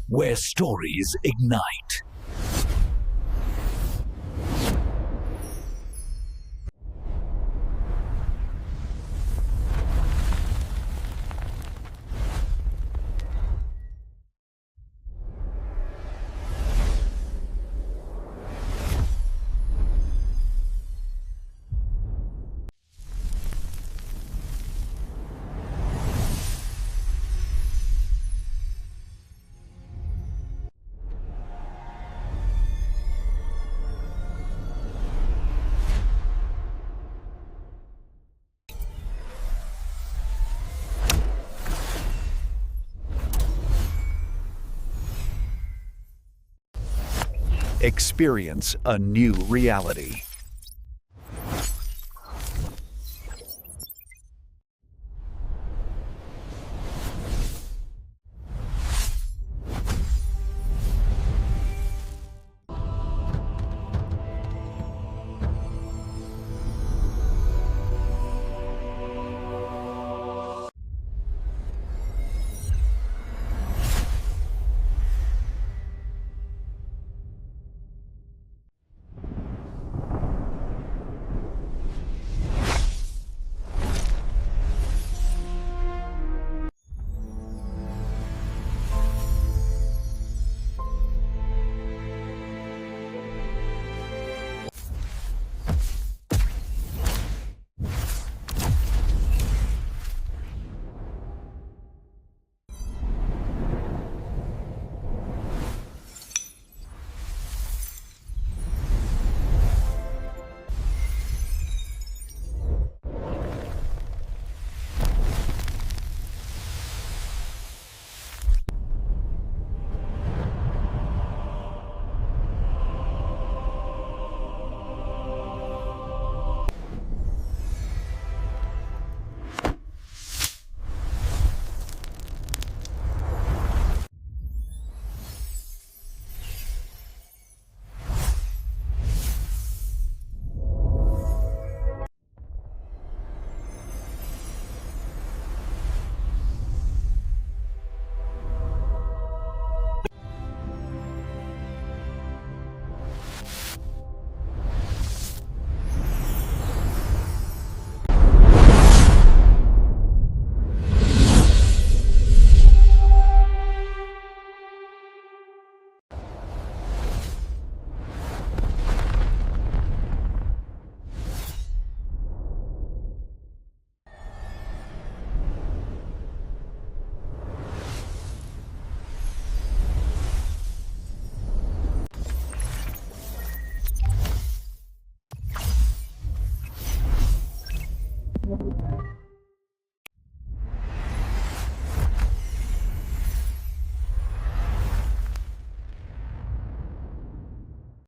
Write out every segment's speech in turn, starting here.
where stories ignite. Experience a new reality.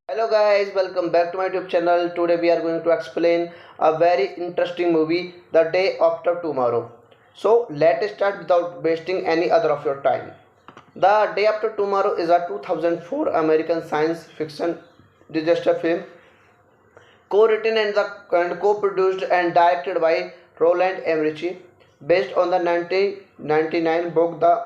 Hello guys, welcome back to my YouTube channel. Today we are going to explain a very interesting movie, The Day After Tomorrow. So let's start without wasting any other of your time. The Day After Tomorrow is a 2004 American science fiction disaster film co-written and co-produced and directed by Roland Emmerich, based on the 1999 book The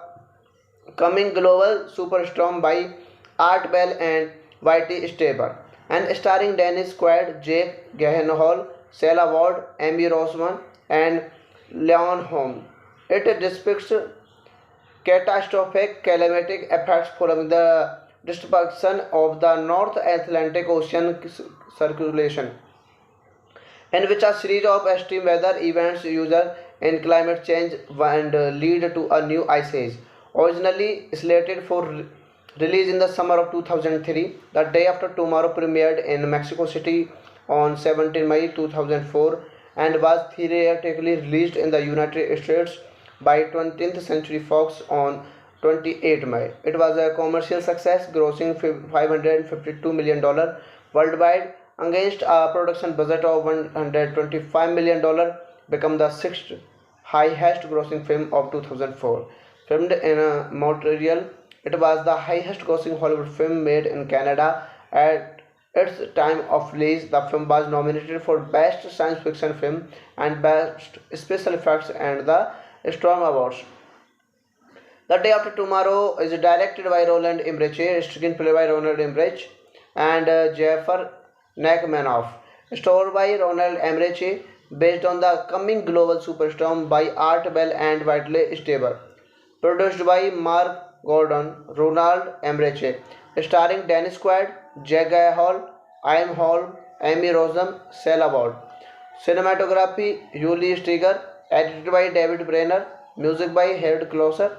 Coming Global Superstorm by Art Bell and Whitey Stable, and starring Dennis Quaid, Jake Gyllenhaal, Sarah Ward, Amy Roseman, and Leon Holm. It depicts catastrophic climatic effects following the disruption of the North Atlantic Ocean circulation, in which a series of extreme weather events usual in climate change and lead to a new ice age. Originally slated for release in the summer of 2003, The Day After Tomorrow premiered in Mexico City on 17 May 2004 and was theatrically released in the United States by 20th Century Fox on 28 May. It was a commercial success, grossing $552 million worldwide against a production budget of $125 million, become the sixth highest grossing film of 2004. Filmed in Montreal, it was the highest grossing Hollywood film made in Canada. At its time of release, the film was nominated for Best Science Fiction Film and Best Special Effects and the Storm Awards. The Day After Tomorrow is directed by Roland Emmerich, screenplay by Roland Emmerich and Jafar Nachmanoff, story by Roland Emmerich, based on the coming global superstorm by Art Bell and Whitley Strieber, produced by Mark Gordon, Ronald Emmerich, starring Dennis Quaid, Jack Gyllenhaal, Ian Holm, Amy Rossum, Sela Ward. Cinematography: Julie Steger, edited by David Brenner, music by Harold Closer.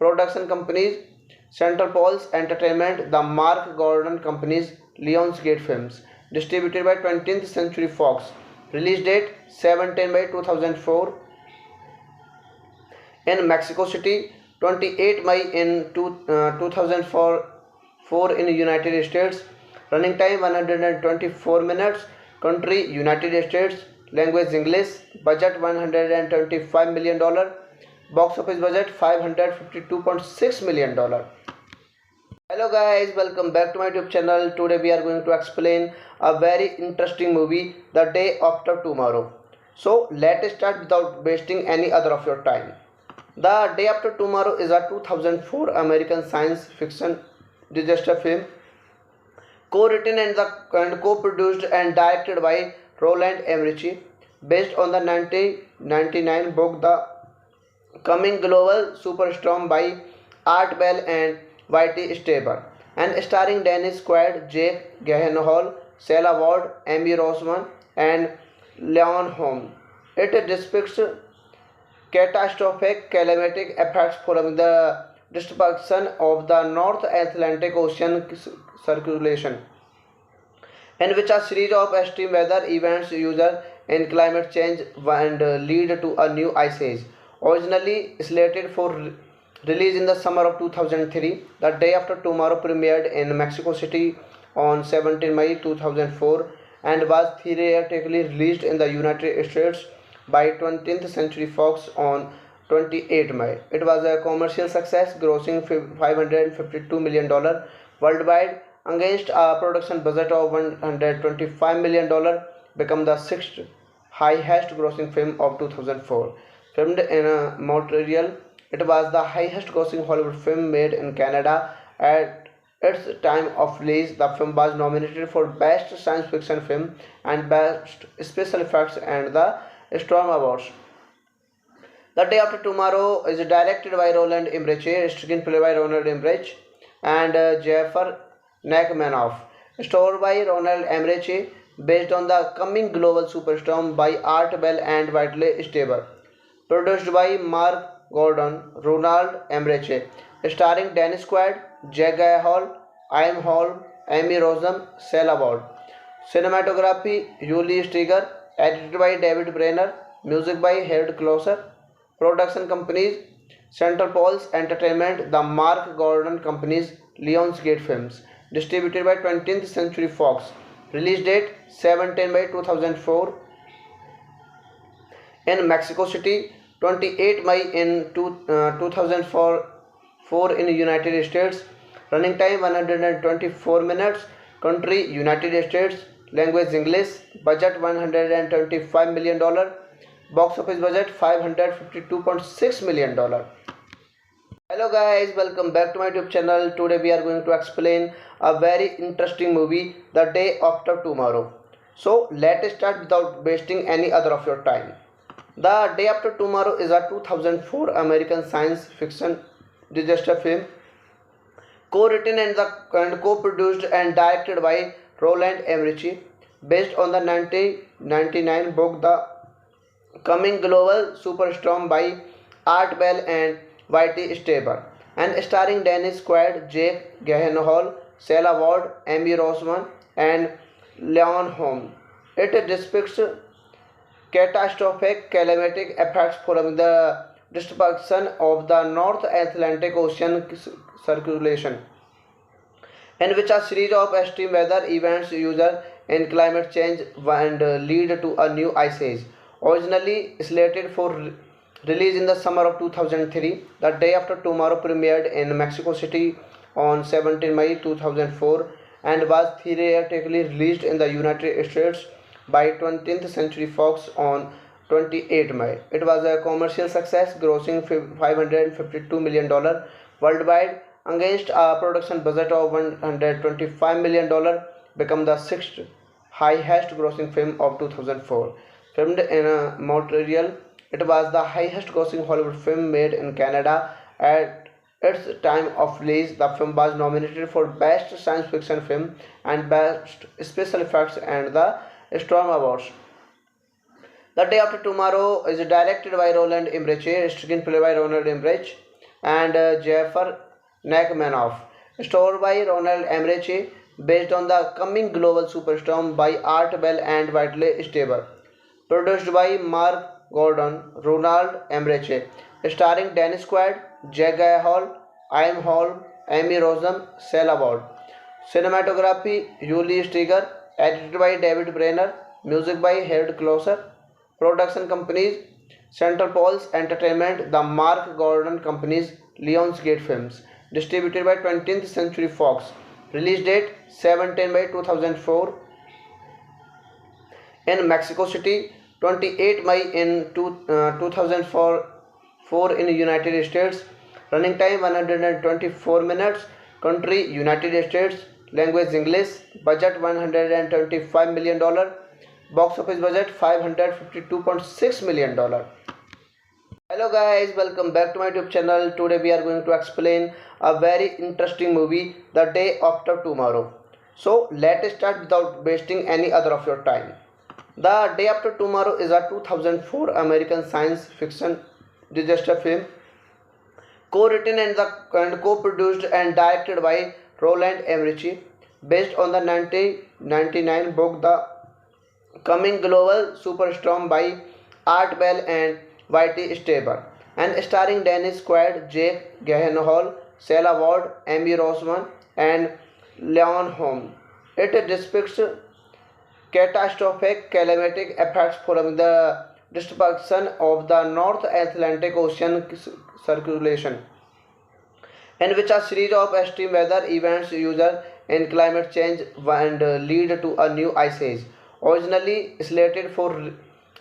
Production companies: Central Poles Entertainment, the Mark Gordon Companies, Lionsgate Films. Distributed by 20th Century Fox. Release date 17 by 2004 in Mexico City, 28 May in 2004 in United States. Running time 124 minutes. Country United States. Language English. Budget $125 million. Box office budget $552.6 million. Hello guys, welcome back to my YouTube channel. Today we are going to explain a very interesting movie, The Day After Tomorrow. So let's start without wasting any other of your time. The Day After Tomorrow is a 2004 American science fiction disaster film, co-written and co-produced and directed by Roland Emmerich, based on the 1999 book The Coming Global Superstorm by Art Bell and Whitey Strieber, and starring Dennis Quaid, Jake Gyllenhaal, Sela Ward, Amy Rossum, and Leon Holm. It depicts catastrophic climatic effects following the destruction of the North Atlantic Ocean circulation, in which a series of extreme weather events result in climate change and lead to a new ice age. Originally slated for release in the summer of 2003, The Day After Tomorrow premiered in Mexico City on 17 May 2004 and was theatrically released in the United States by 20th Century Fox on 28 May. It was a commercial success, grossing $552 million worldwide against a production budget of $125 million, become the sixth highest grossing film of 2004. Filmed in Montreal, it was the highest grossing Hollywood film made in Canada. At its time of release, the film was nominated for Best Science Fiction Film and Best Special Effects and the Storm Awards. The Day After Tomorrow is directed by Roland Emmerich, screenplay by Roland Emmerich and Jafar Nachmanoff, story by Roland Emmerich, based on the coming global superstorm by Art Bell and Whitley Strieber, produced by Mark Gordon, Ronald Emmerich, starring Dennis Quaid, Jack Gyllenhaal, Ian Holm, Amy Rossum, Sela Ward. Cinematography: Julie Steger, edited by David Brenner, music by Harold Closer. Production companies: Central Poles Entertainment, the Mark Gordon Companies, Lionsgate Films. Distributed by 20th Century Fox. Release date 17 by 2004 in Mexico City, 28 May in 2004 in United States. Running time 124 minutes. Country United States. Language English. Budget $125 million. Box office budget $552.6 million. Hello guys, welcome back to my YouTube channel. Today we are going to explain a very interesting movie, The Day After Tomorrow. So let's start without wasting any other of your time. The Day After Tomorrow is a 2004 American science fiction disaster film, co-written and co-produced and directed by Roland Emmerich, based on the 1999 book The Coming Global Superstorm by Art Bell and Whitey Strieber, and starring Dennis Quaid, Jake Gyllenhaal, Sela Ward, Amy Rossum, and Leon Holm. It depicts catastrophic climatic effects following the destruction of the North Atlantic Ocean circulation, in which a series of extreme weather events result in climate change and lead to a new ice age. Originally slated for release in the summer of 2003, The Day After Tomorrow premiered in Mexico City on 17 May 2004 and was theatrically released in the United States by 20th Century Fox on 28 May. It was a commercial success, grossing $552 million worldwide against a production budget of $125 million, become the sixth highest grossing film of 2004. Filmed in Montreal, it was the highest grossing Hollywood film made in Canada. At its time of release, the film was nominated for Best Science Fiction Film and Best Special Effects and the Storm Awards. The Day After Tomorrow is directed by Roland Emmerich, screenplay by Roland Emmerich and Jafar Nachmanoff, starred by Ronald Emmerich, based on the coming global superstorm by Art Bell and Whitley Strieber, produced by Mark Gordon, Ronald Emmerich, starring Dennis Quaid, Jack Gyllenhaal, Ian Holm, Amy Rossum, Sela Ward. Cinematography: Julie Steger, edited by David Brenner, music by Harold Closer. Production companies: Central Poles Entertainment, the Mark Gordon Companies, Lionsgate Films. Distributed by 20th Century Fox. Release date 17 May 2004 in Mexico City, 28 May in 2004 in United States. Running time 124 minutes. Country: United States. Language: English. Budget $125 million. Box office budget $552.6 million. Hello guys, welcome back to my YouTube channel. Today we are going to explain a very interesting movie, The Day After Tomorrow. So let's start without wasting any other of your time. The Day After Tomorrow is a 2004 American science fiction disaster film, co-written and co-produced and directed by Roland Emmerich, based on the 1999 book The Coming Global Superstorm by Art Bell and Whitley Strieber, and starring Dennis Quaid, Jake Gyllenhaal, Sela Ward, Amy Rossum, and Leon Holm. It depicts catastrophic climatic effects following the destruction of the North Atlantic Ocean circulation, in which a series of extreme weather events result in climate change and lead to a new ice age. Originally slated for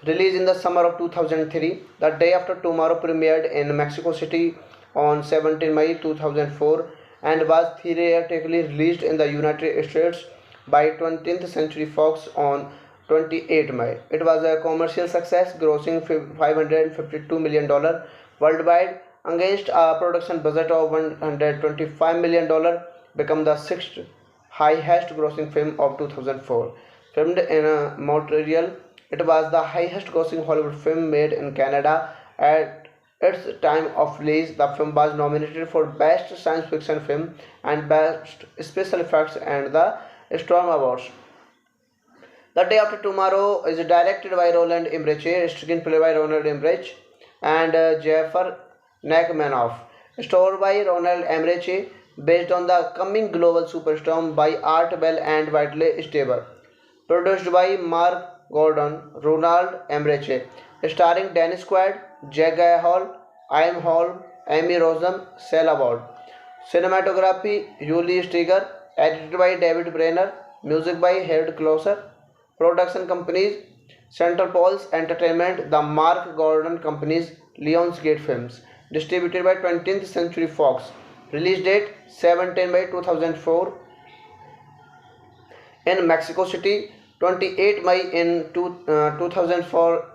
release in the summer of 2003, The Day After Tomorrow premiered in Mexico City on 17 May 2004 and was theatrically released in the United States by 20th Century Fox on 28 May. It was a commercial success, grossing $552 million worldwide against a production budget of $125 million, become the sixth highest grossing film of 2004. Filmed in Montreal, it was the highest grossing Hollywood film made in Canada. At its time of release, the film was nominated for Best Science Fiction Film and Best Special Effects and the Storm Awards. The Day After Tomorrow is directed by Roland Emmerich, screenplay by Roland Emmerich and Jafar Nachmanoff, starred by Ronald Emmerich, based on the coming global superstorm by Art Bell and Whitley Strieber, produced by Mark Gordon, Ronald Emmerich, starring Dennis Quaid, Jack Gyllenhaal, Ian Holm, Amy Rossum, Sela Ward. Cinematography: Julie Steger, edited by David Brenner, music by Harold Closer. Production companies: Central Poles Entertainment, the Mark Gordon Companies, Lionsgate Films. Distributed by 20th Century Fox. Release date 17 May 2004 in Mexico City, 28 May in 2004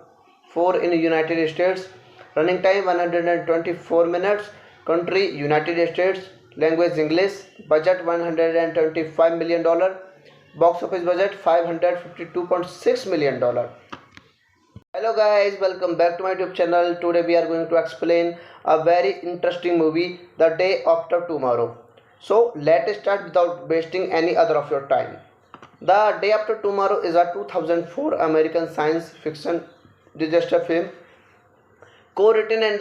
in United States. Running time 124 minutes. Country: United States. Language: English. Budget $125 million. Box office budget $552.6 million. Hello guys, welcome back to my YouTube channel. Today we are going to explain a very interesting movie, The Day After Tomorrow. So let's start without wasting any other of your time. The Day After Tomorrow is a 2004 American science fiction disaster film, co-written and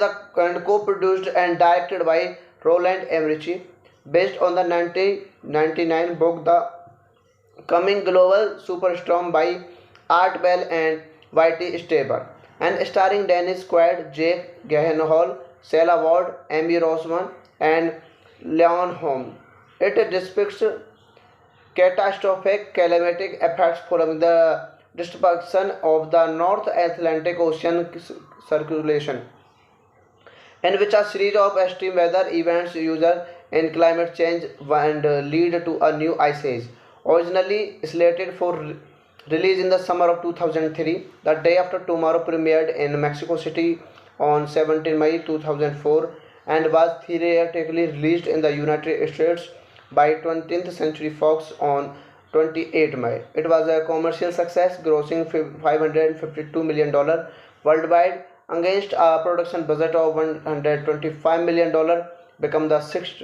co-produced and directed by Roland Emmerich, based on the 1999 book The Coming Global Superstorm by Art Bell and Whitley Strieber, and starring Dennis Quaid, Jake Gyllenhaal, Sela Ward, Amy Rossum, and Leon Holm. It depicts catastrophic climatic effects following the destruction of the North Atlantic Ocean circulation, in which a series of extreme weather events usual in climate change and lead to a new ice age. Originally slated for release in the summer of 2003, The Day After Tomorrow premiered in Mexico City on 17 May 2004 and was theatrically released in the United States by 20th Century Fox on 28 May. It was a commercial success, grossing $552 million worldwide against a production budget of $125 million, become the sixth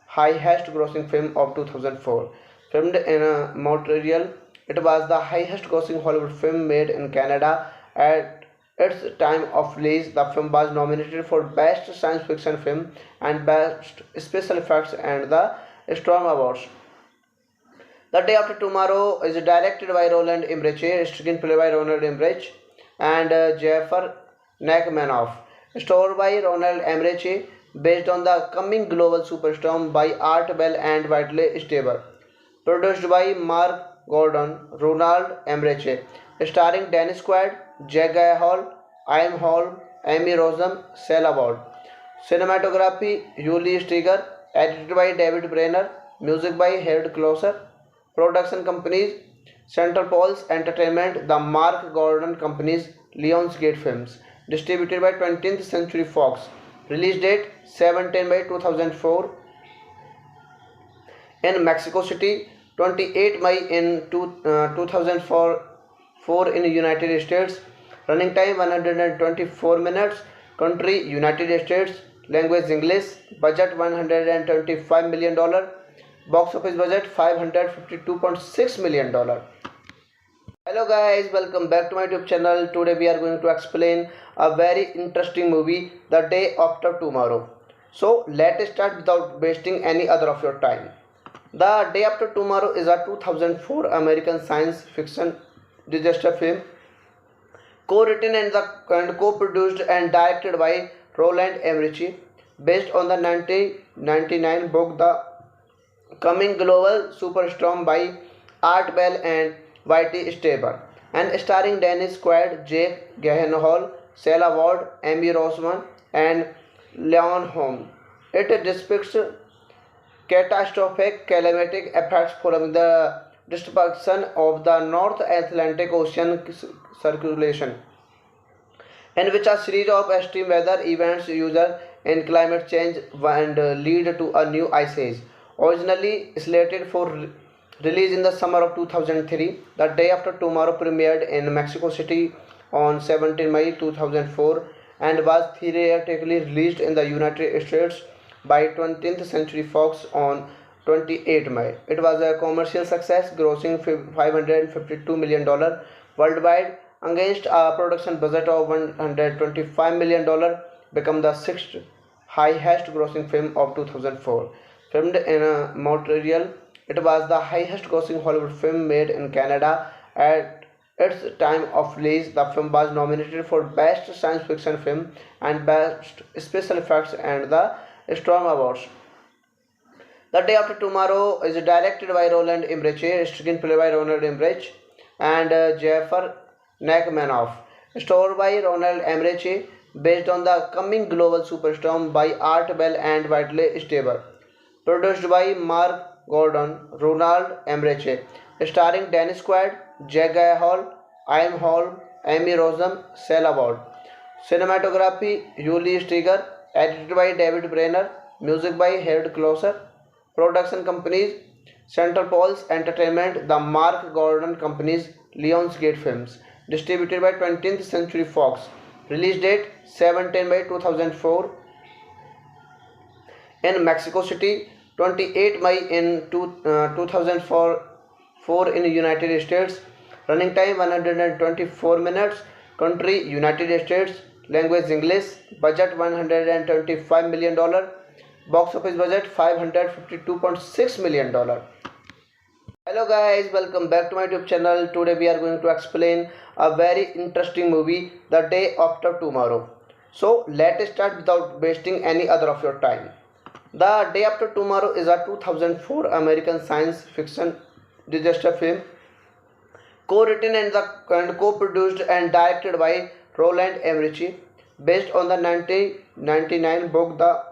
highest grossing film of 2004. Filmed in Montreal, it was the highest grossing Hollywood film made in Canada. At its time of release, the film was nominated for Best Science Fiction Film and Best Special Effects and the Storm Awards. The Day After Tomorrow is directed by Roland Emmerich, screenplay by Roland Emmerich and Jafar Nachmanoff, starred by Roland Emmerich, based on the coming global superstorm by Art Bell and Whitley Strieber, produced by Mark Gordon, Ronald Emmerich, starring Dennis Quaid, Jack Gyllenhaal, Ian Holm, Amy Rossum, Sela Ward. Cinematography: Julie Steger, edited by David Brenner, music by Harold Closer. Production companies: Central Poles Entertainment, the Mark Gordon Companies, Lionsgate Films. Distributed by 20th Century Fox. Release date 17 May 2004 in Mexico City, 28 May in 2004 in United States. Running time 124 minutes. Country United States. Language English. Budget $125 million. Box office budget $552.6 million. Hello guys, welcome back to my YouTube channel. Today we are going to explain a very interesting movie, The Day After Tomorrow. So let's start without wasting any other of your time. The Day After Tomorrow is a 2004 American science fiction disaster film, co-written and co-produced and directed by Roland Emmerich, based on the 1999 book The Coming Global Superstorm by Art Bell and Whitley Strieber, and starring Dennis Quaid, Jake Gyllenhaal, Sela Ward, Amy Rossum, and Leon Holm. It depicts catastrophic climatic effects following the destruction of the North Atlantic Ocean circulation, in which a series of extreme weather events usual in climate change and lead to a new ice age. Originally slated for release in the summer of 2003, The Day After Tomorrow premiered in Mexico City on 17 May 2004 and was theatrically released in the United States by 20th Century Fox on 28 May. It was a commercial success, grossing $552 million worldwide against a production budget of $125 million, become the sixth highest grossing film of 2004. Filmed in Montreal, it was the highest grossing Hollywood film made in Canada. At its time of release, the film was nominated for Best Science Fiction Film and Best Special Effects and the Storm Awards. The Day After Tomorrow is directed by Roland Emmerich, screenplay by Roland Emmerich and Jafar Nachmanoff, starred by Roland Emmerich, based on the coming global superstorm by Art Bell and Whitley Strieber, produced by Mark Gordon, Ronald Emmerich, starring Dennis Quaid, Jack Gyllenhaal, Ian Holm, Amy Rossum, Sela Ward. Cinematography: Julie Steger, edited by David Brenner, music by Harold Closer. Production companies: Central Poles Entertainment, the Mark Gordon Companies, Lionsgate Films. Distributed by 20th Century Fox. Release date 17 May 2004 in Mexico City, 28 May in 2004 in United States. Running time 124 minutes. Country United States. Language English. Budget $125 million. Box office budget $552.6 million. Hello guys, welcome back to my YouTube channel. Today we are going to explain a very interesting movie, The Day After Tomorrow. So let's start without wasting any other of your time. The Day After Tomorrow is a 2004 American science fiction disaster film, co-written and co-produced and directed by Roland Emmerich, based on the 1999 book The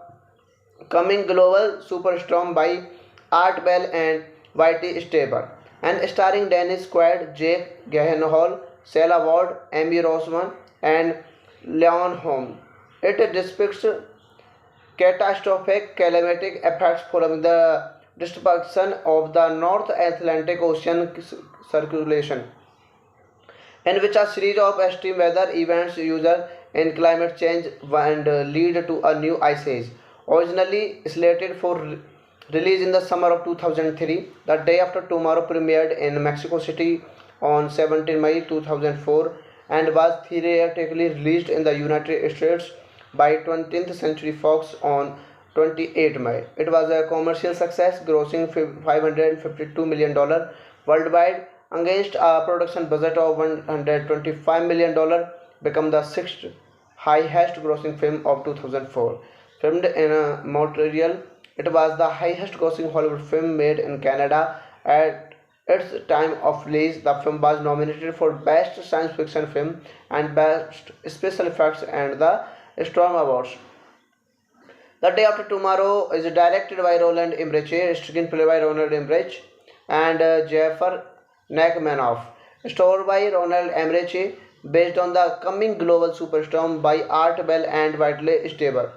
Coming Global Superstorm by Art Bell and Whitey Staber, and starring Dennis Quaid, Jake Gyllenhaal, Sarah Ward, Amy Roseman, and Leon Holm. It depicts catastrophic climatic effects following the destruction of the North Atlantic Ocean circulation, in which a series of extreme weather events usual in climate change and lead to a new ice age. Originally slated for release in the summer of 2003, The Day After Tomorrow premiered in Mexico City on 17 May 2004 and was theatrically released in the United States by 20th Century Fox on 28 May. It was a commercial success, grossing $552 million worldwide against a production budget of $125 million, become the sixth highest grossing film of 2004. Filmed in Montreal, it was the highest grossing Hollywood film made in Canada. At its time of release, the film was nominated for Best Science Fiction Film and Best Special Effects and the Storm Awards. The Day After Tomorrow is directed by Roland Emmerich, screenplay by Roland Emmerich and Jeffrey Nachmanoff, starred by Roland Emmerich, based on The Coming Global Superstorm by Art Bell and Whitley Staber,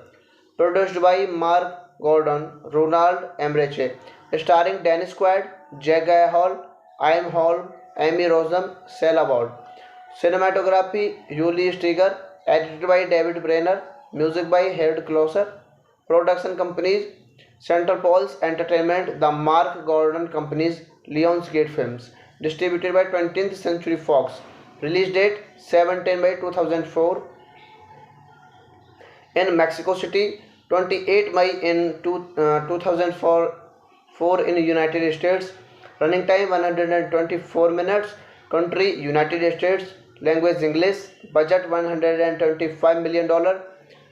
produced by Mark Gordon, Ronald Emmerich, starring Dennis Quaid, Jake Gyllenhaal, Ian Holm, Amy Roseman, Sarah Ward. Cinematography: Julie Steger, edited by David Brenner, music by Harold Closer. Production companies: Central Pulse Entertainment, the Mark Gordon Companies, Lionsgate Films. Distributed by 20th Century Fox. Release date 17 May 2004 in Mexico City, 28 May in 2004 in United States. Running time 124 minutes. Country United States. Language English. Budget $125 million.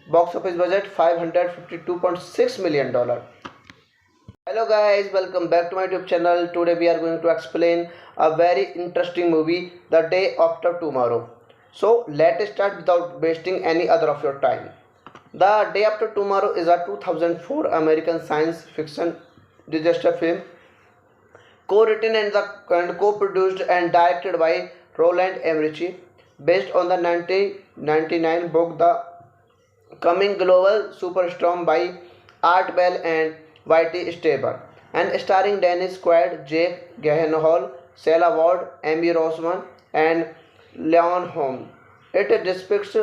Box office budget $552.6 million. Hello guys, welcome back to my YouTube channel. Today we are going to explain a very interesting movie, The Day After Tomorrow. So let's start without wasting any other of your time. The Day After Tomorrow is a 2004 American science fiction disaster film, co-written and co-produced and directed by Roland Emmerich, based on the 1999 book The Coming Global Superstorm by Art Bell and Whitey Staber, and starring Dennis Quaid, Jake Gyllenhaal, Sarah Ward, Amy Roseman, and Leon Holm. It depicts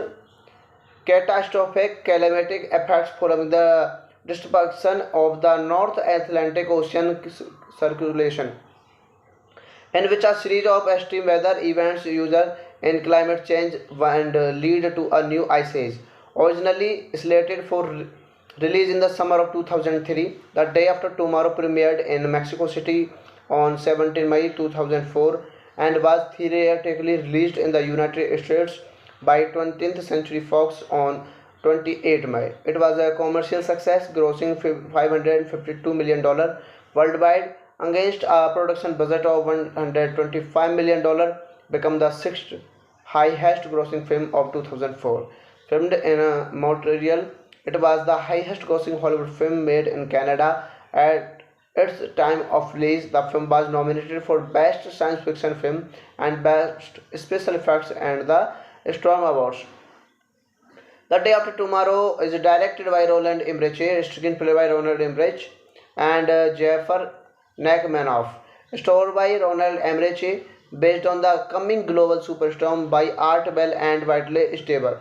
catastrophic climatic effects following the destruction of the North Atlantic Ocean circulation, in which a series of extreme weather events usual in climate change and lead to a new ice age. Originally slated for release in the summer of 2003, The Day After Tomorrow premiered in Mexico City on 17 May 2004 and was theatrically released in the United States by 20th Century Fox on 28 May. It was a commercial success, grossing $552 million worldwide against a production budget of $125 million, become the sixth highest grossing film of 2004. Filmed in Montreal, it was the highest grossing Hollywood film made in Canada. At its time of release, the film was nominated for Best Science Fiction Film and Best Special Effects and the Storm Awards. The Day After Tomorrow is directed by Roland Emmerich, screenplay by Roland Emmerich and Jeffrey Nachmanoff, starred by Roland Emmerich, based on The Coming Global Superstorm by Art Bell and Whitley Staber,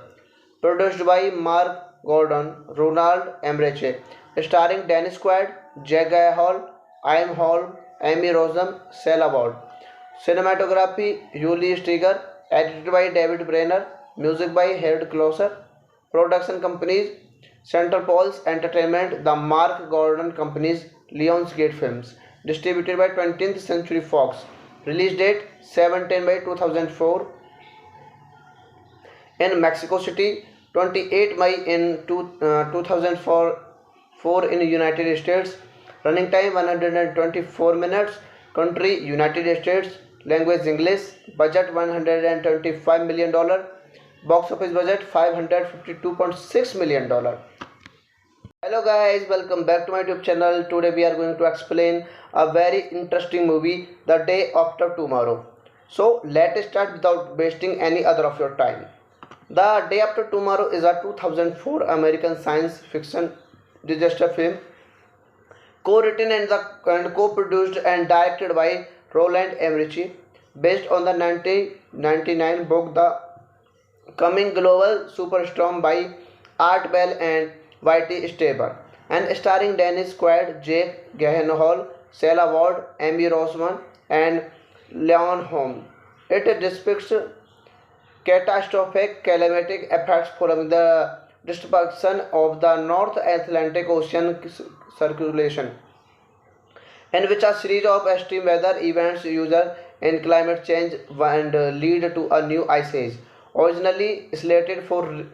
produced by Mark Gordon, Ronald Emmerich, starring Dennis Quaid, Jake Gyllenhaal, Ian Holm, Amy Roseman, Sarah Ward. Cinematography: Julie Steger, edited by David Brenner, music by Harold Closer. Production companies: Central Pulse Entertainment, the Mark Gordon Companies, Lionsgate Films. Distributed by 20th Century Fox. Release date 17 May 2004 in Mexico City, 28 May in 2004 in United States. Running time 124 minutes. Country United States. language English, budget $125 million, box office budget $552.6 million. Hello guys, welcome back to my YouTube channel. Today we are going to explain a very interesting movie, The Day After Tomorrow. So let's start without wasting any other of your time. The Day After Tomorrow is a 2004 American science fiction disaster film co-written and co-produced and directed by Roland Emmerich, based on the 1999 book The Coming Global Superstorm by Art Bell and Whitey Stable, and starring Dennis Quaid, Jake Gyllenhaal, Sarah Ward, Amy Roseman, and Leon Holm. It depicts catastrophic climatic effects following the destruction of the North Atlantic Ocean circulation, in which a series of extreme weather events result in climate change and lead to a new ice age. Originally slated for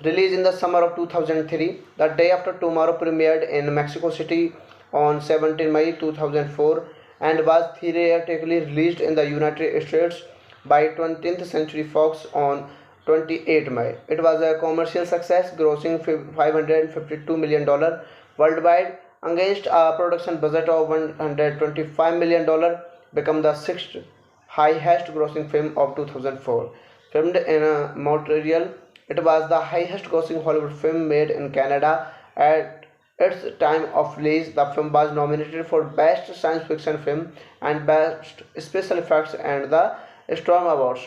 release in the summer of 2003, The Day After Tomorrow premiered in Mexico City on 17 May 2004 and was theatrically released in the United States by 20th Century Fox on 28 May. It was a commercial success, grossing $552 million worldwide against a production budget of $125 million, become the sixth highest grossing film of 2004. Filmed in Montreal, it was the highest grossing Hollywood film made in Canada. At its time of release, the film was nominated for Best Science Fiction Film and Best Special Effects and the Storm Awards.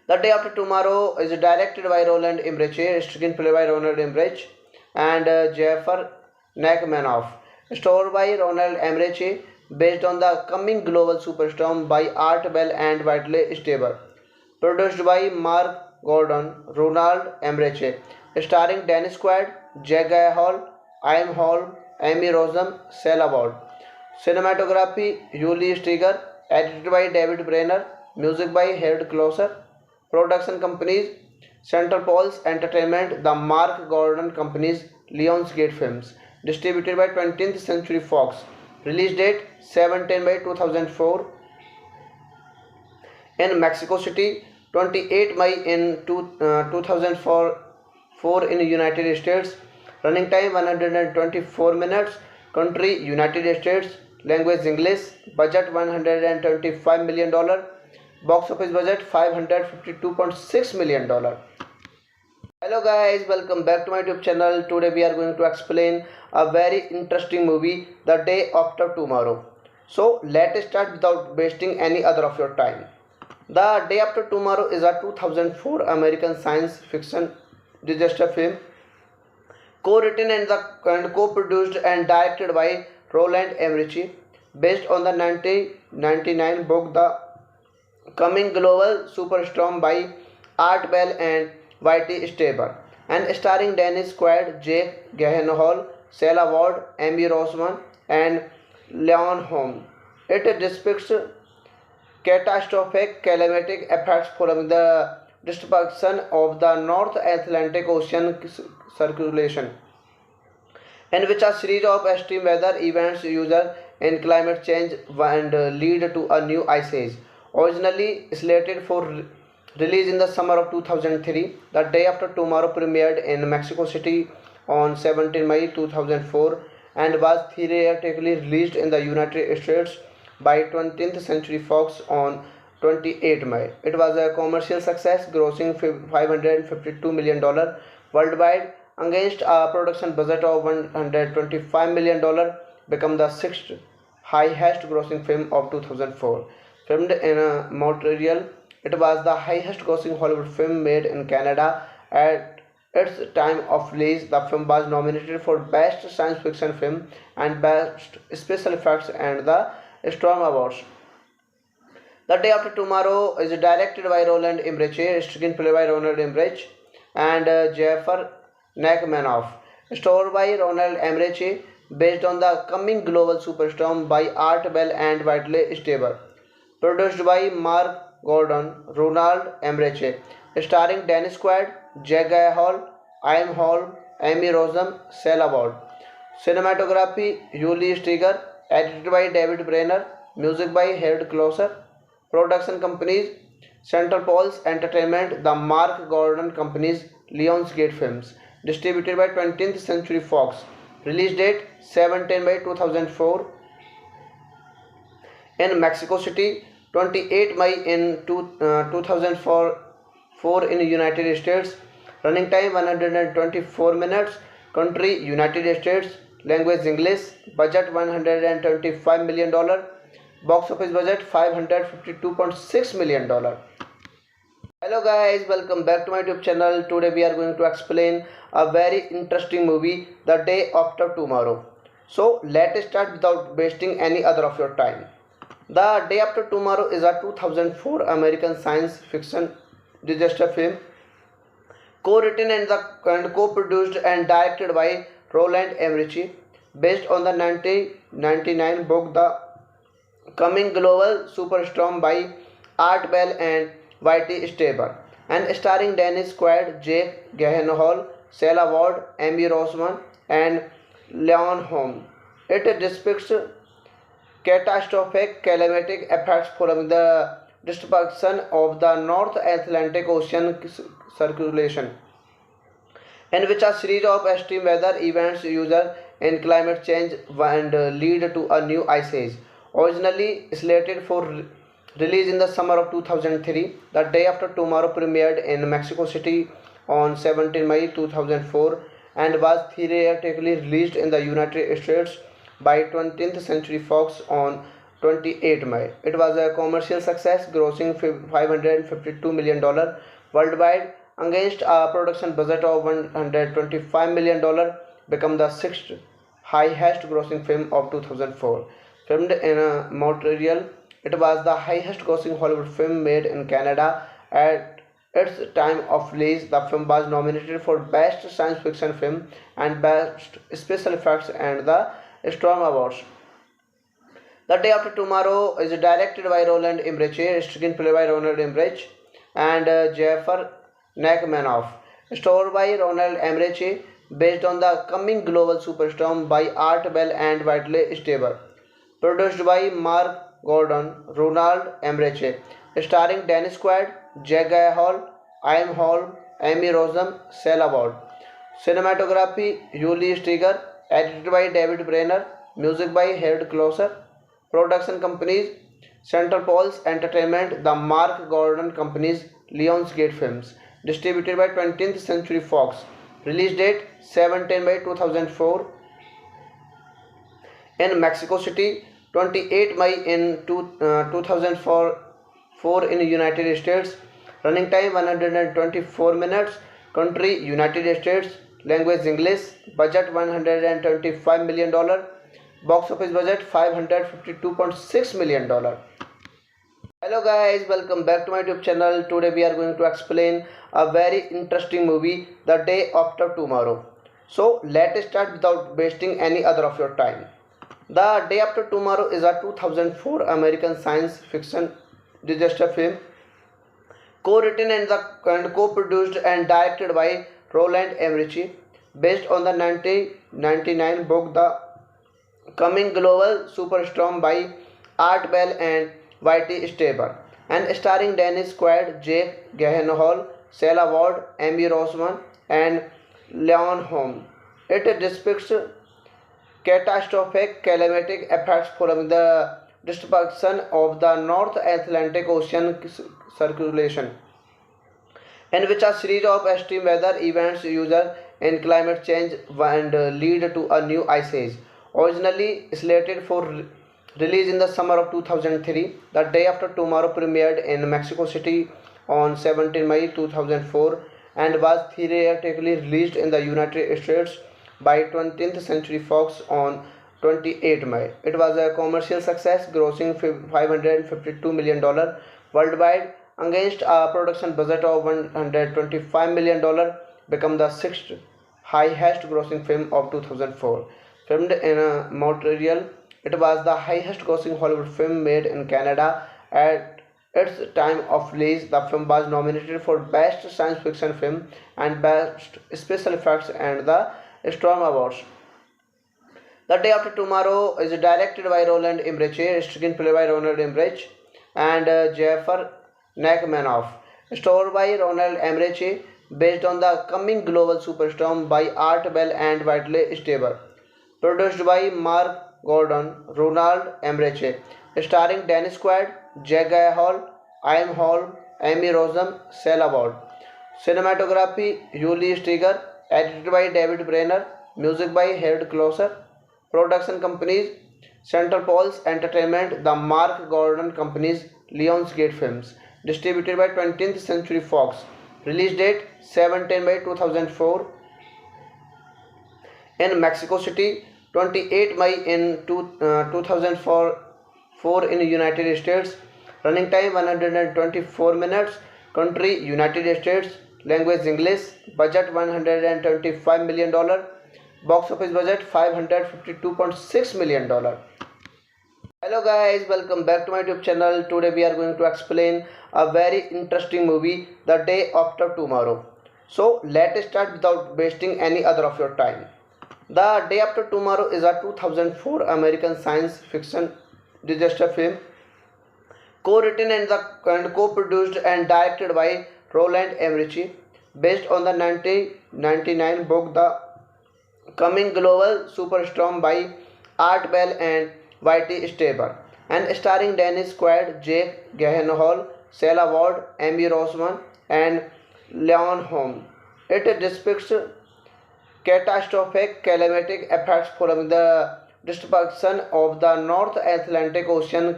The Day After Tomorrow is directed by Roland Emmerich, screenplay by Roland Emmerich and Jeffrey Nachmanoff, starred by Roland Emmerich, based on The Coming Global Superstorm by Art Bell and Whitey Stable, produced by Mark Gordon, Ronald Emmerich, starring Dennis Quaid, Jake Gyllenhaal, Ian Holm, Amy Roseman, Sarah Ward. Cinematography: Julie Steger, edited by David Brenner, music by Harold Closer. Production companies: Central Poles Entertainment, the Mark Gordon Companies, Lionsgate Films. Distributed by 20th Century Fox. Release date 17 May 2004 in Mexico City, 28 May in 2004 in United States. Running time 124 minutes. Country: United States. Language English. Budget $125 million. Box office budget $552.6 million. Hello guys, welcome back to my YouTube channel. Today we are going to explain a very interesting movie, The Day After Tomorrow. So let's start without wasting any other of your time. The Day After Tomorrow is a 2004 American science fiction disaster film co-written and co-produced and directed by Roland Emmerich, based on the 1999 book The Coming Global Superstorm by Art Bell and Whitey Stable, and starring Dennis Quaid, Jake Gyllenhaal, Sarah Ward, Amy Roseman, and Leon Holm. It depicts catastrophic climatic effects following the destruction of the North Atlantic Ocean circulation, in which a series of extreme weather events result in climate change and lead to a new ice age. Originally slated for release in the summer of 2003, The Day After Tomorrow premiered in Mexico City on 17 May 2004 and was theatrically released in the United States by 20th Century Fox on 28 May. It was a commercial success, grossing $552 million worldwide against a production budget of $125 million, become the sixth highest grossing film of 2004. Filmed in Montreal, it was the highest grossing Hollywood film made in Canada. At its time of release, the film was nominated for Best Science Fiction Film and Best Special Effects and the Storm Awards. The Day After Tomorrow is directed by Roland Emmerich, screenplay by Roland Emmerich and Jeffrey Nachmanoff, starred by Roland Emmerich, based on The Coming Global Superstorm by Art Bell and Whitey Stable, produced by Mark Gordon, Ronald Emmerich, starring Dennis Quaid, Jake Gyllenhaal, Ian Holm, Amy Roseman, Sarah Ward. Cinematography: Julie Steger, edited by David Brenner, music by Harold Closer. Production companies: Central Poles Entertainment, the Mark Gordon Companies, Lionsgate Films. Distributed by 20th Century Fox. Release date 17 by 2004 in Mexico City, 28 May in 2004 in United States. Running time 124 minutes. Country United States. Language English. Budget $125 million. Box office budget $552.6 million. Hello guys, welcome back to my YouTube channel. Today we are going to explain a very interesting movie, The Day After Tomorrow. So let's start without wasting any other of your time. The Day After Tomorrow is a 2004 American science fiction disaster film, co-written and co-produced and directed by Roland Emmerich, based on the 1999 book The Coming Global Superstorm by Art Bell and Whitey Stable, and starring Dennis Quaid, Jake Gyllenhaal, Sela Ward, Amy Roseman, and Leon Holm. It depicts catastrophic climatic effects following the destruction of the North Atlantic Ocean circulation, in which a series of extreme weather events result in climate change and lead to a new ice age. Originally slated for release in the summer of 2003, The Day After Tomorrow premiered in Mexico City on 17 May 2004 and was theatrically released in the United States by 20th Century Fox on 28 May. It was a commercial success, grossing $552 million worldwide against a production budget of $125 million, become the sixth highest grossing film of 2004. Filmed in Montreal, it was the highest grossing Hollywood film made in Canada. At its time of release, the film was nominated for Best Science Fiction Film and Best Special Effects and the Storm Awards. The Day After Tomorrow is directed by Roland Emmerich, screenplay by Roland Emmerich and Jeffrey Nachmanoff, starred by Roland Emmerich, based on The Coming Global Superstorm by Art Bell and Whitey Stable. Produced by Mark Gordon, Ronald Emmerich, starring Dennis Quaid, Jake Gyllenhaal, Ian Holm, Amy Roseman, Sela Ward. Cinematography: Julie Steger. Edited by David Brenner. Music by Harold Closer. Production companies: Central Poles Entertainment, the Mark Gordon Companies, Lionsgate Films. Distributed by 20th Century Fox. Release date 17 by 2004 in Mexico City, 28 May in 2004 in United States. Running time 124 minutes. Country United States. Language English. Budget $125 million. Box office budget $552.6 million. Hello guys, welcome back to my YouTube channel. Today we are going to explain a very interesting movie, The Day After Tomorrow. So let's start without wasting any other of your time. The Day After Tomorrow is a 2004 American science fiction disaster film, co-written and co-produced and directed by Roland Emmerich, based on the 1999 book The Coming Global Superstorm by Art Bell and Whitey Stable, and starring Dennis Quaid, Jake Gyllenhaal, Sela Ward, Amy Roseman, and Leon Holm. It depicts catastrophic climatic effects following the destruction of the North Atlantic Ocean circulation, in which a series of extreme weather events result in climate change and lead to a new ice age. Originally slated for release in the summer of 2003, The Day After Tomorrow premiered in Mexico City on 17 May 2004 and was theatrically released in the United States by 20th Century Fox on 28 May. It was a commercial success, grossing $552 million worldwide against a production budget of $125 million, become the sixth highest grossing film of 2004. Filmed in Montreal, it was the highest grossing Hollywood film made in Canada. At its time of release, the film was nominated for Best Science Fiction Film and Best Special Effects and the Storm Awards. The Day After Tomorrow is directed by Roland Emmerich, screenplay by Roland Emmerich and Jafar Nachmanoff. Story by Ronald Emmerich, based on the coming global superstorm by Art Bell and Whitley Strieber. Produced by Mark Gordon, Ronald Emmerich. Starring Dennis Quaid, Jack Gyllenhaal, Ian Holm, Amy Rossum, Sela Ward. Cinematography, Julie Steger. Edited by David Brenner. Music by Harold Closer. Production companies, Central Poles Entertainment, the Mark Gordon Companies, Lionsgate Films. Distributed by 20th Century Fox. Release date 17 by 2004 in Mexico City, 28 May in 2004 in United States. Running time 124 minutes. Country United States. Language English. Budget $125 million. Box office budget $552.6 million. Hello guys, welcome back to my YouTube channel. Today we are going to explain a very interesting movie, The Day After Tomorrow. So let's start without wasting any other of your time. The Day After Tomorrow is a 2004 American science fiction disaster film co-written and co-produced and directed by Roland Emmerich, based on the 1999 book The Coming Global Superstorm by Art Bell and Whitey Strieber, and starring Dennis Quaid, Jake Gyllenhaal, Sela Ward, Amy Rossum, and Leon Holm. It depicts catastrophic climatic effects following the destruction of the North Atlantic Ocean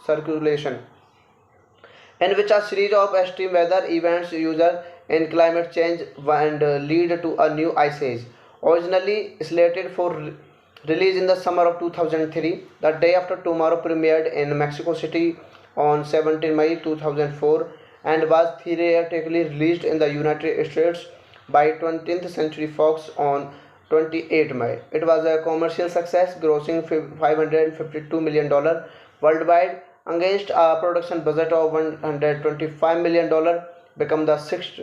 circulation, in which a series of extreme weather events result in climate change and lead to a new ice age. Originally slated for release in the summer of 2003, The Day After Tomorrow premiered in Mexico City on 17 May 2004 and was theatrically released in the United States by 20th Century Fox on 28 May. It was a commercial success, grossing $552 million worldwide against a production budget of $125 million, become the sixth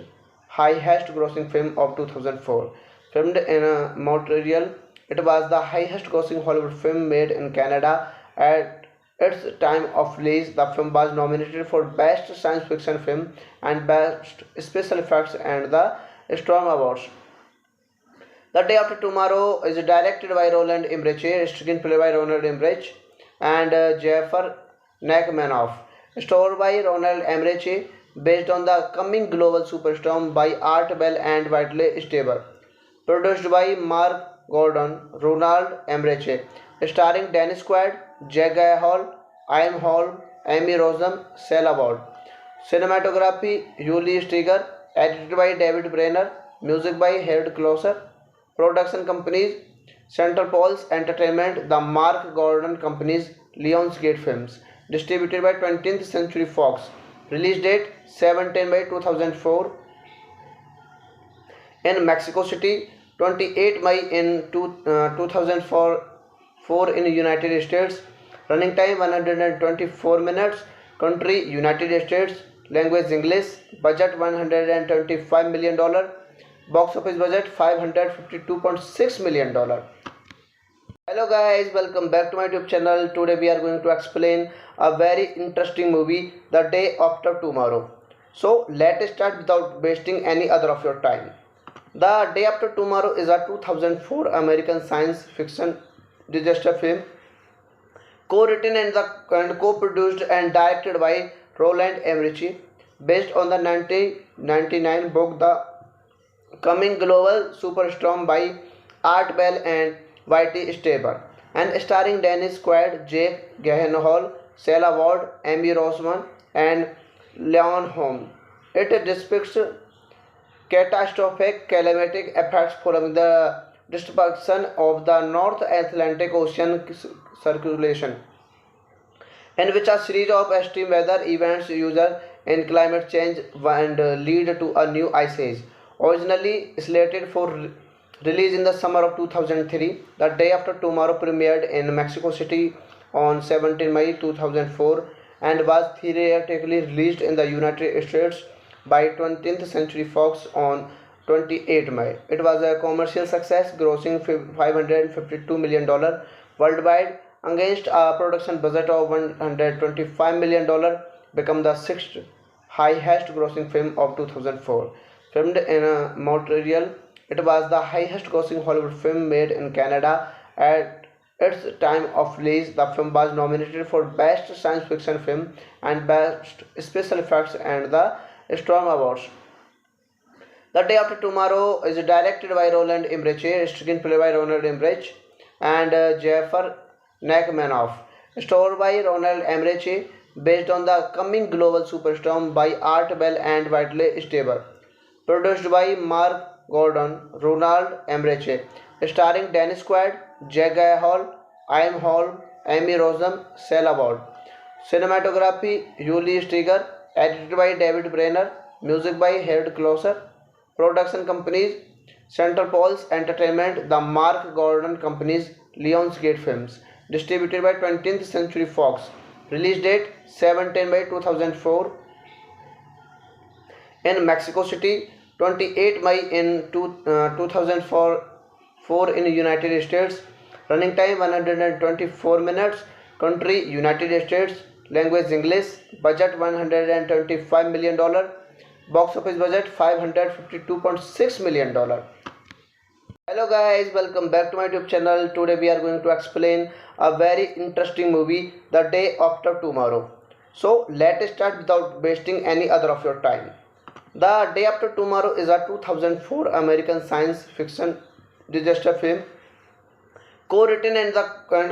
highest grossing film of 2004. Filmed in Montreal, it was the highest grossing Hollywood film made in Canada. At its time of release, the film was nominated for Best Science Fiction Film and Best Special Effects and the Storm Awards. The Day After Tomorrow is directed by Roland Emmerich, screenplay by Ronald Emmerich and Jafar Nachmanoff. Story by Ronald Emmerich, based on the coming global superstorm by Art Bell and Whitley Strieber. Produced by Mark Gordon, Ronald Emmerich. Starring Dennis Quaid, Jack Gyllenhaal, Ian Holm, Amy Rossum, Sela Ward. Cinematography, Julie Steger. Edited by David Brenner. Music by Harold Closer. Production companies, Central Poles Entertainment, the Mark Gordon Companies, Lionsgate Films. Distributed by 20th Century Fox. Release date 17 by 2004 in Mexico City, 28 May in 2004 in United States. Running time 124 minutes. Country United States. Language English. Budget $125 million. Box office budget $552.6 million. Hello guys, welcome back to my YouTube channel. Today we are going to explain a very interesting movie, The Day After Tomorrow. So let's start without wasting any other of your time. The Day After Tomorrow is a 2004 American science fiction disaster film co-written and co-produced and directed by Roland Emmerich, based on the 1999 book The Coming Global Superstorm by Art Bell and Whitey Strieber, and starring Dennis Quaid, Jake Gyllenhaal, Sela Ward, Amy Rossum, and Leon Holm. It depicts catastrophic climatic effects following the destruction of the North Atlantic Ocean circulation, in which a series of extreme weather events result in climate change and lead to a new ice age. Originally slated for release in the summer of 2003, The Day After Tomorrow premiered in Mexico City on 17 May 2004 and was theatrically released in the United States by 20th Century Fox on 28 May. It was a commercial success, grossing $552 million worldwide against a production budget of $125 million, became the sixth highest grossing film of 2004. Filmed in Montreal, it was the highest grossing Hollywood film made in Canada. At its time of release, the film was nominated for Best Science Fiction Film and Best Special Effects and the Storm Awards. The Day After Tomorrow is directed by Roland Emmerich, screenplay by Roland Emmerich and Jafar Nachmanoff, story by Roland Emmerich, based on the coming global superstorm by Art Bell and Whitley Strieber, produced by Mark Gordon, Ronald Emmerich, starring Dennis Quaid, Jack Gyllenhaal, Ian Holm, Amy Rossum, Sela Ward. Cinematography: Julie Steger, edited by David Brenner, music by Harold Closer. Production companies: Central Falls Entertainment, the Mark Gordon Companies, Lionsgate Films. Distributed by 20th Century Fox. Release date 17 by 2004 in Mexico City, 28 May in 2004 in United States. Running time 124 minutes. Country United States. Language English. Budget $125 million. Box office budget $552.6 million. Hello guys, welcome back to my YouTube channel. Today we are going to explain a very interesting movie, The Day After Tomorrow. So let's start without wasting any other of your time. The Day After Tomorrow is a 2004 American science fiction disaster film, co-written and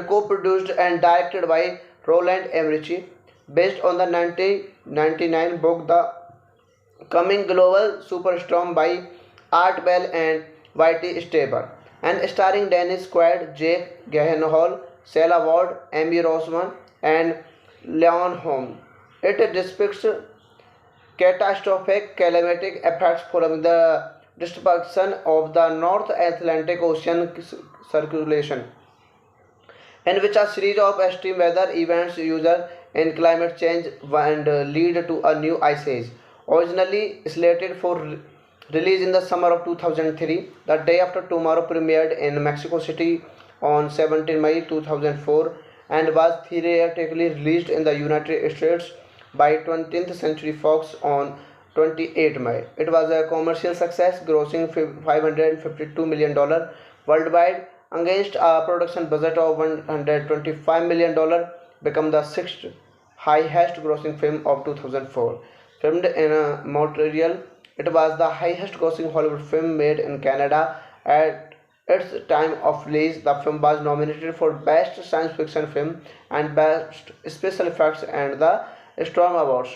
co-produced and directed by Roland Emmerich, based on the 1999 book The Coming Global Superstorm by Art Bell and Whitley Strieber, and starring Dennis Quaid, Jake Gyllenhaal, Sela Ward, Amy Rossum, and Leon Holm. It depicts catastrophic climatic effects following the destruction of the North Atlantic Ocean circulation, in which a series of extreme weather events result in climate change and lead to a new ice age. Originally slated for release in the summer of 2003, The Day After Tomorrow premiered in Mexico City on 17 May 2004 and was theatrically released in the United States by 20th Century Fox on 28 May. It was a commercial success, grossing $552 million worldwide against a production budget of $125 million, became the sixth highest grossing film of 2004. Filmed in Montreal, it was the highest grossing Hollywood film made in Canada. At its time of release, the film was nominated for Best Science Fiction Film and Best Special Effects and the Storm Awards.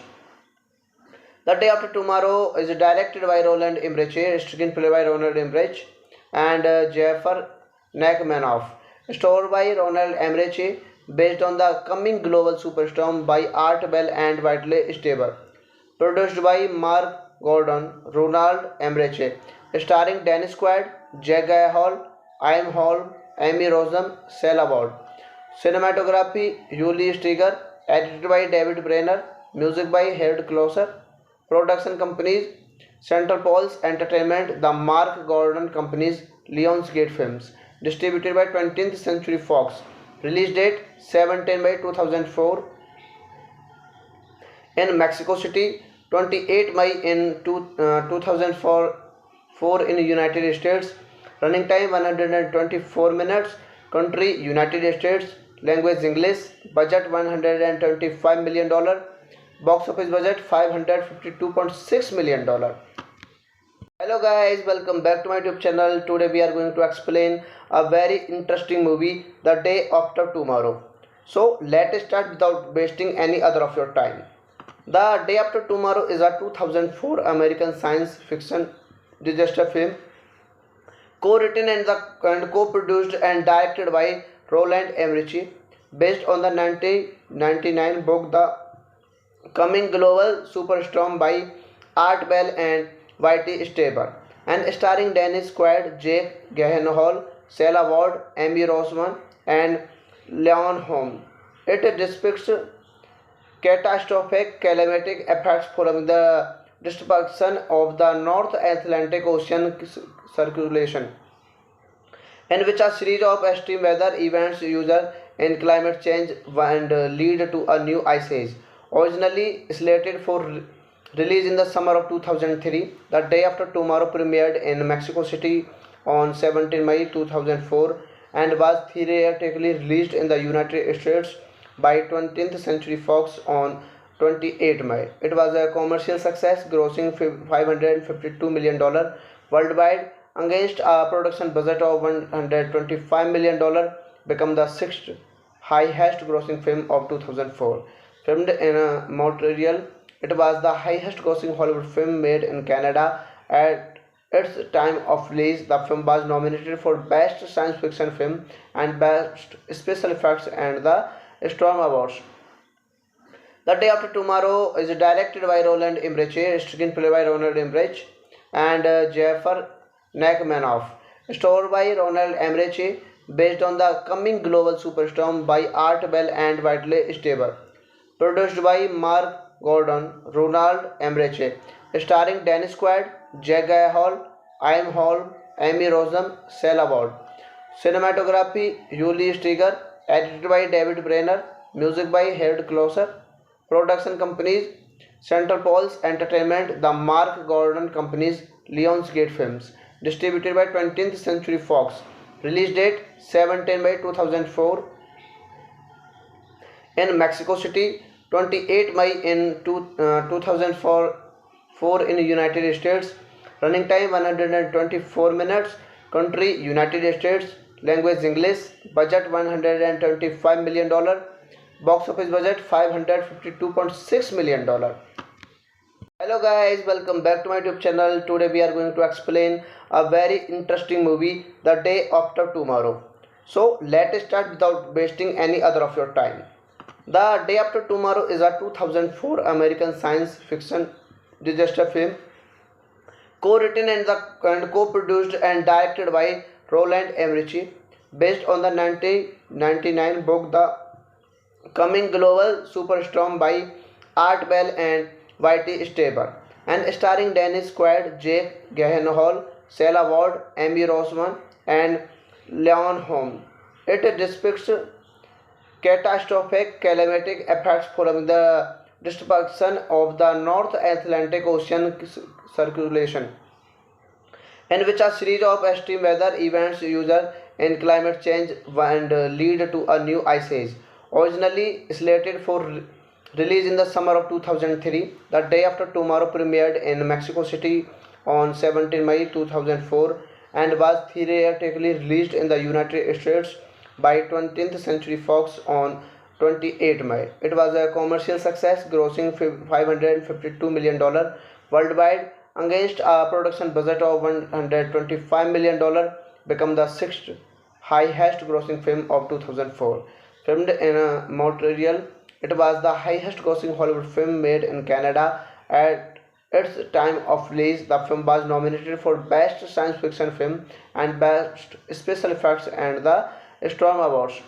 The Day After Tomorrow is directed by Roland Emmerich, screenplay by Roland Emmerich and Jafar Nachmanoff, story by Roland Emmerich, based on the coming global superstorm by Art Bell and Whitley Strieber, produced by Mark Gordon, Ronald Emmerich, starring Dennis Quaid, Jack Gyllenhaal, Ian Holm, Amy Rossum, Sela Ward. Cinematography: Julie Steger, edited by David Brenner, music by Harold Closer. Production companies: Central Falls Entertainment, the Mark Gordon Companies, Lionsgate Films. Distributed by 20th Century Fox. Release date 17 May 2004 in Mexico City, 28 May in 2004 in United States. Running time 124 minutes. Country United States. Language English. Budget $125 million. Box office budget $552.6 million. Hello guys, welcome back to my YouTube channel. Today we are going to explain a very interesting movie, The Day After Tomorrow. So let's start without wasting any other of your time. The Day After Tomorrow is a 2004 American science fiction disaster film, co-written and co-produced and directed by Roland Emmerich, based on the 1999 book The Coming Global Superstorm by Art Bell and Whitley Strieber, and starring Dennis Quaid, Jake Gyllenhaal, Sela Ward, Amy Rossum, and Leon Holm. It depicts catastrophic climatic effects following the destruction of the North Atlantic Ocean circulation, in which a series of extreme weather events result in climate change and lead to a new ice age. Originally slated for release in the summer of 2003, The Day After Tomorrow premiered in Mexico City on 17 May 2004 and was theatrically released in the United States by 20th Century Fox on 28 May. It was a commercial success, grossing $552 million worldwide against a production budget of $125 million, become the sixth highest grossing film of 2004. Filmed in Montreal, it was the highest grossing Hollywood film made in Canada. At its time of release, the film was nominated for Best Science Fiction Film and Best Special Effects and the Storm Awards. The Day After Tomorrow is directed by Roland Emmerich, screenplay by Roland Emmerich and Jafar Nachmanoff, story by Roland Emmerich, based on the coming global superstorm by Art Bell and Whitley Strieber, produced by Mark Gordon, Ronald Emmerich, starring Dennis Quaid, Jack Gyllenhaal, Ian Holm, Amy Rossum, Sela Ward. Cinematography: Julie Steger, edited by David Brenner, music by Harold Closer. Production companies: Central Pulse Entertainment, The Mark Gordon Companies, Lionsgate Films. Distributed by 20th Century Fox. Release date 17 May 2004 in Mexico City, 28 May in 2004 in United States. Running time 124 minutes. Country United States. Language English. Budget $125 million. Box office budget $552.6 million. Hello guys, welcome back to my YouTube channel. Today we are going to explain a very interesting movie, The Day After Tomorrow. So let's start without wasting any other of your time. The Day After Tomorrow is a 2004 American science fiction disaster film, co-written and co-produced and directed by Roland Emmerich, based on the 1999 book The Coming Global Superstorm by Art Bell and Whitley Strieber, and starring Dennis Quaid, Jake Gyllenhaal, Sela Ward, Amy Rossum, and Leon Holm. It depicts catastrophic climatic effects following the destruction of the North Atlantic Ocean circulation, in which a series of extreme weather events result in climate change and lead to a new ice age. Originally slated for release in the summer of 2003, The Day After Tomorrow premiered in Mexico City on 17 May 2004 and was theatrically released in the United States by 20th Century Fox on 28 May. It was a commercial success, grossing $552 million worldwide against a production budget of $125 million, become the sixth highest grossing film of 2004. Filmed in Montreal, it was the highest grossing Hollywood film made in Canada. At its time of release, the film was nominated for Best Science Fiction Film and Best Special Effects and the Storm Awards.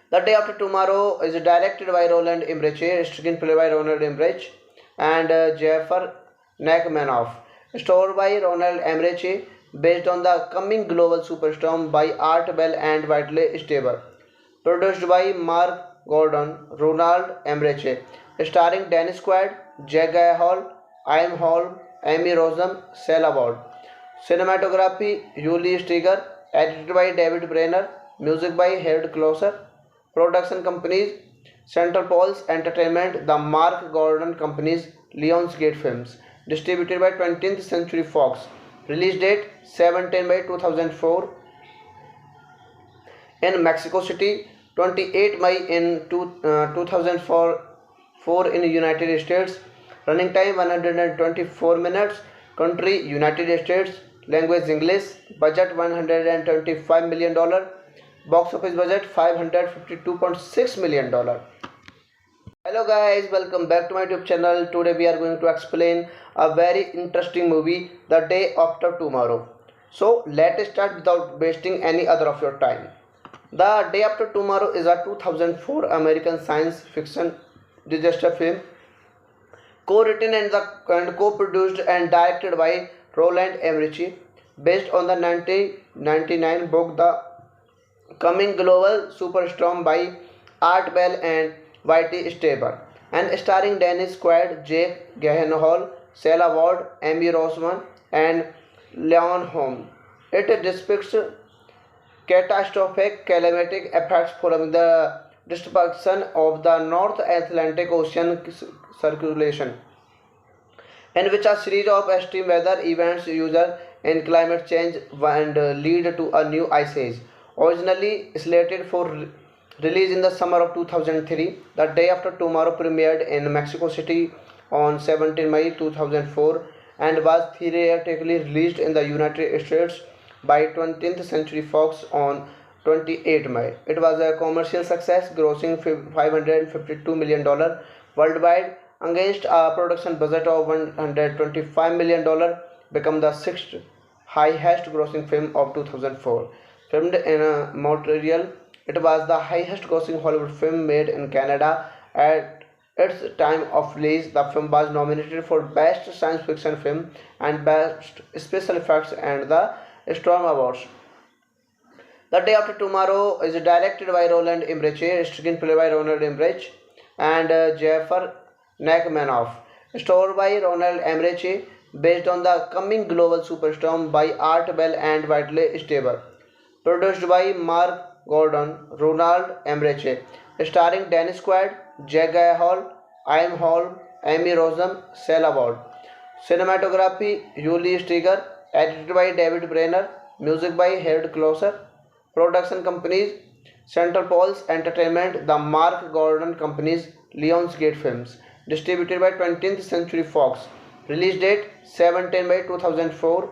The Day After Tomorrow is directed by Roland Emmerich, screenplay by Roland Emmerich and Jafar Nachmanoff, story by Roland Emmerich, based on the coming global superstorm by Art Bell and Whitley Strieber, produced by Mark Gordon, Ronald Emmerich, starring Dennis Quaid, Jack Gyllenhaal, Ian Holm, Amy Rossum, Sela Ward. Cinematography: Julie Steger, edited by David Brenner, music by Harold Closer. Production companies: Central Pulse Entertainment, The Mark Gordon Companies, Lionsgate Films. Distributed by 20th Century Fox. Release date 17 May 2004 in Mexico City, 28 May in 2004 in United States. Running time 124 minutes. Country United States. Language English. Budget $125 million. Box office budget $552.6 million. Hello guys, welcome back to my YouTube channel. Today we are going to explain a very interesting movie, The Day After Tomorrow. So let's start without wasting any other of your time. The Day After Tomorrow is a 2004 American science fiction disaster film, co-written and co-produced and directed by Roland Emmerich, based on the 1999 book The Coming Global Superstorm by Art Bell and Whitey Staber, and starring Dennis Quaid, Jake Gyllenhaal, Sarah Ward, Amy Roseman, and Leon Holm. It depicts catastrophic climatic effects following the destruction of the North Atlantic Ocean circulation, in which a series of extreme weather events usual in climate change and lead to a new ice age. Originally slated for release in the summer of 2003, The Day After Tomorrow premiered in Mexico City on 17 May 2004 and was theatrically released in the United States by 20th Century Fox on 28 May. It was a commercial success, grossing $552 million worldwide against a production budget of $125 million, become the sixth highest grossing film of 2004. Filmed in Montreal, it was the highest grossing Hollywood film made in Canada. At its time of release, the film was nominated for Best Science Fiction Film and Best Special Effects and the Storm Awards. The Day After Tomorrow is directed by Roland Emmerich, screenplay by Roland Emmerich and Jeffrey Nachmanoff, story by Roland Emmerich, based on the coming global superstorm by Art Bell and Whitley Staber, produced by Mark Gordon, Ronald Emmerich, starring Dennis Quaid, Jake Gyllenhaal, Ian Holm, Amy Roseman, Sarah Ward. Cinematography: Julie Steger, edited by David Brenner, music by Harold Closer. Production companies: Central Pulse Entertainment, The Mark Gordon Companies, Lionsgate Films. Distributed by 20th Century Fox. Release date 17 May 2004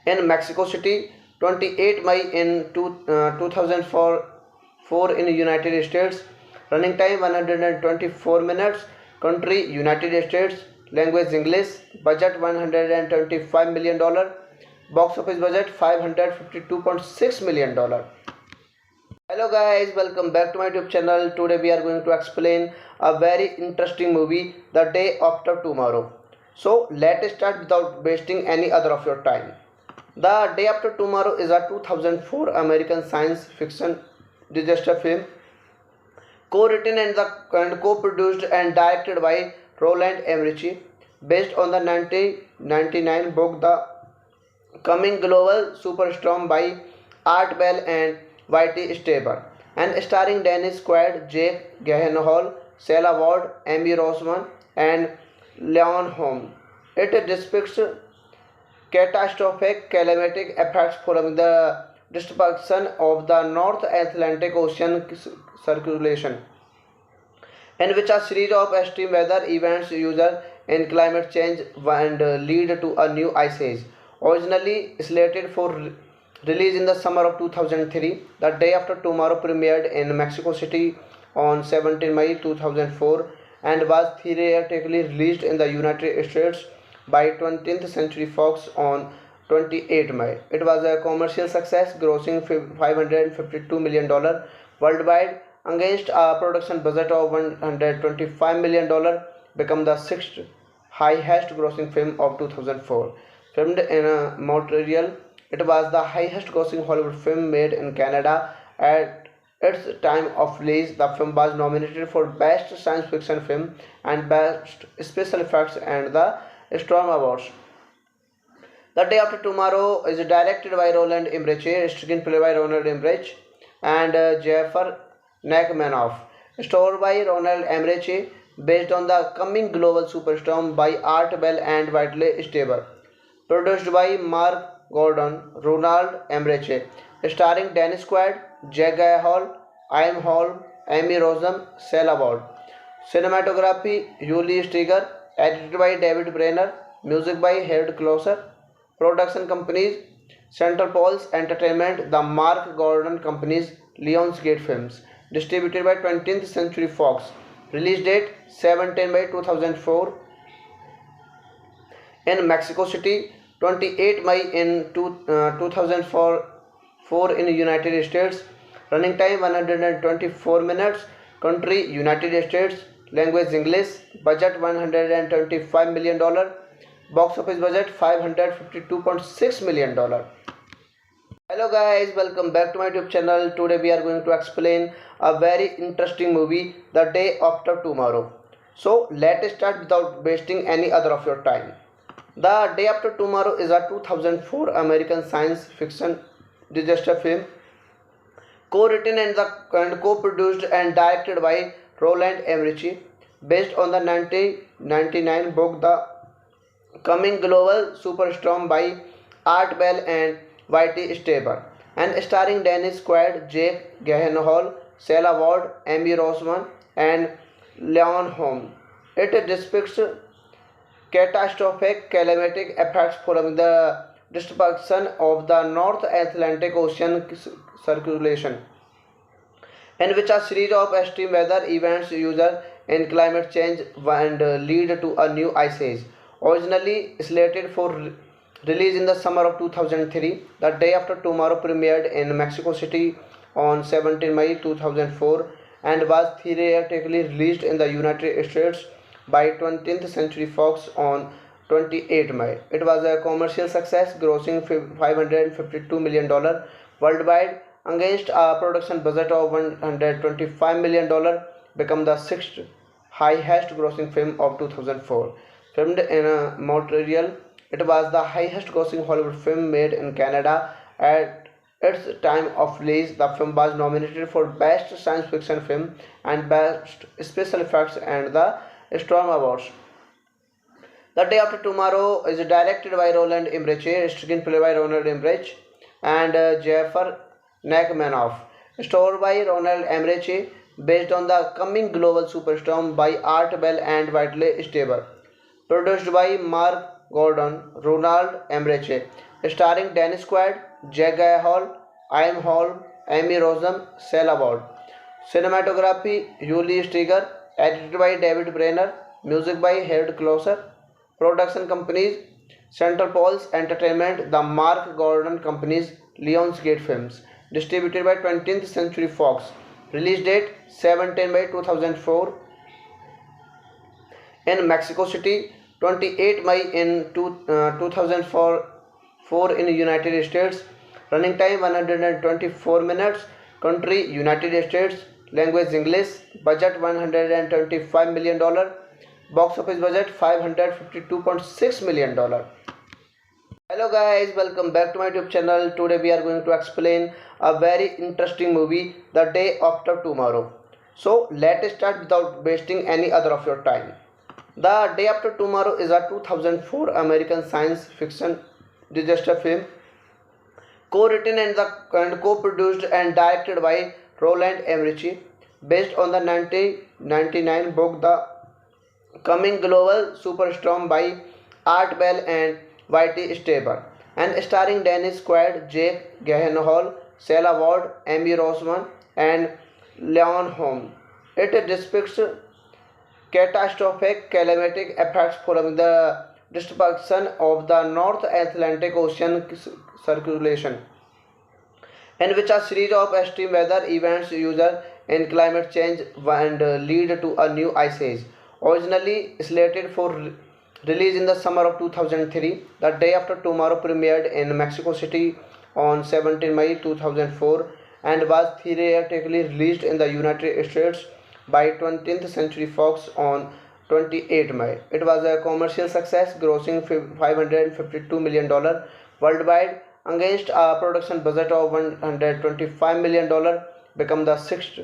in Mexico City, 28 May in 2004 in United States. Running time 124 minutes. Country United States. Language English. Budget $125 million. Box office budget $552.6 million. Hello guys, welcome back to my YouTube channel. Today we are going to explain a very interesting movie, The Day After Tomorrow. So let's start without wasting any other of your time. The Day After Tomorrow is a 2004 American science fiction disaster film, co-written and co-produced and directed by Roland Emmerich, based on the 1999 book The Coming Global Superstorm by Art Bell and Whitey Staber, and starring Dennis Quaid, Jake Gyllenhaal, Sarah Ward, Amy Roseman, and Leon Holm. It depicts catastrophic climatic effects following the destruction of the North Atlantic Ocean circulation, in which a series of extreme weather events usual in climate change and lead to a new ice age. Originally slated for release in the summer of 2003, The Day After Tomorrow premiered in Mexico City on 17 May 2004 and was theatrically released in the United States by 20th Century Fox on 28 May. It was a commercial success, grossing $552 million worldwide against a production budget of $125 million, become the sixth highest grossing film of 2004. Filmed in Montreal, it was the highest grossing Hollywood film made in Canada. At its time of release, the film was nominated for Best Science Fiction Film and Best Special Effects and the Storm Awards. The Day After Tomorrow is directed by Roland Emmerich, screenplay by Roland Emmerich and Jeffrey Nachmanoff, story by Roland Emmerich, based on the coming global superstorm by Art Bell and Whitley Staber, produced by Mark Gordon, Ronald Emmerich, starring Dennis Quaid, Jake Gyllenhaal, Ian Holm, Amy Roseman, Sarah Ward. Cinematography: Julie Steger, edited by David Brenner, music by Harold Closer. Production companies: Central Pulse Entertainment, The Mark Gordon Companies, Lionsgate Films. Distributed by 20th Century Fox. Release date 17 May 2004 in Mexico City, 28 May in 2004 in United States. Running time 124 minutes. Country United States. Language English. Budget $125 million. Box office budget $552.6 million. Hello guys, welcome back to my YouTube channel. Today we are going to explain a very interesting movie, The Day After Tomorrow. So let's start without wasting any other of your time. The Day After Tomorrow is a 2004 American science fiction disaster film co-written and co-produced and directed by Roland Emmerich, based on the 1999 book The Coming Global Superstorm by Art Bell and Whitey Staber, and starring Dennis Quaid, Jake Gyllenhaal, Sarah Ward, Amy Roseman, and Leon Holm. It depicts catastrophic climatic effects following the destruction of the North Atlantic Ocean circulation, in which a series of extreme weather events result in climate change and lead to a new ice age. Originally slated for release in the summer of 2003, The Day After Tomorrow premiered in Mexico City on 17 May 2004 and was theatrically released in the United States by 20th Century Fox on 28 May. It was a commercial success, grossing $552 million worldwide against a production budget of $125 million, become the sixth highest grossing film of 2004. Filmed in Montreal, it was the highest grossing Hollywood film made in Canada. At its time of release, the film was nominated for Best Science Fiction Film and Best Special Effects and the Storm Awards. The Day After Tomorrow is directed by Roland Emmerich, screenplay by Roland Emmerich and Jeffrey Nachmanoff, story by Roland Emmerich, based on The Coming Global Superstorm by Art Bell and Whitey Staber, produced by Mark Gordon, Ronald Emmerich, starring Dennis Quaid, Jake Gyllenhaal, Ian Holm, Amy Roseman, Sarah Ward. Cinematography: Julie Steger, edited by David Brenner, music by Harold Closer. Production companies: Central Pulse Entertainment, The Mark Gordon Companies, Lionsgate Films. Distributed by 20th Century Fox. Release date 17 May 2004 in Mexico City, 28 May in 2004 in United States. Running time 124 minutes. Country: United States. Language: English. Budget $125 million. Box office budget $552.6 million. Hello guys, welcome back to my YouTube channel. Today we are going to explain a very interesting movie, The Day After Tomorrow. So let's start without wasting any other of your time. The Day After Tomorrow is a 2004 American science fiction disaster film co-written and co-produced and directed by Roland Emmerich, based on the 1999 book The Coming Global Superstorm by Art Bell and Whitey Staber, and starring Dennis Quaid, Jake Gyllenhaal, Sarah Ward, Amy Roseman, and Leon Holm. It depicts catastrophic climatic effects following the destruction of the North Atlantic Ocean circulation, in which a series of extreme weather events result in climate change and lead to a new ice age. Originally slated for release in the summer of 2003, The Day After Tomorrow premiered in Mexico City on 17 May 2004 and was theatrically released in the United States by 20th Century Fox on 28 May. It was a commercial success, grossing $552 million worldwide against a production budget of $125 million, become the sixth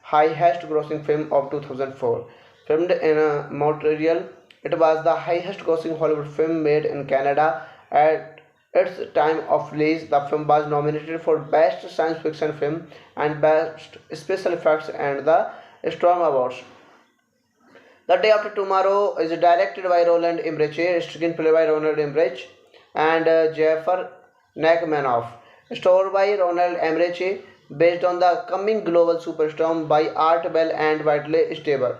highest grossing film of 2004. Filmed in Montreal, it was the highest grossing Hollywood film made in Canada. At its time of release, the film was nominated for Best Science Fiction Film and Best Special Effects and the Storm Awards. The Day After Tomorrow is directed by Roland Emmerich, screenplay by Roland Emmerich and Jeffrey Nachmanoff, story by Roland Emmerich, based on The Coming Global Superstorm by Art Bell and Whitey Staber,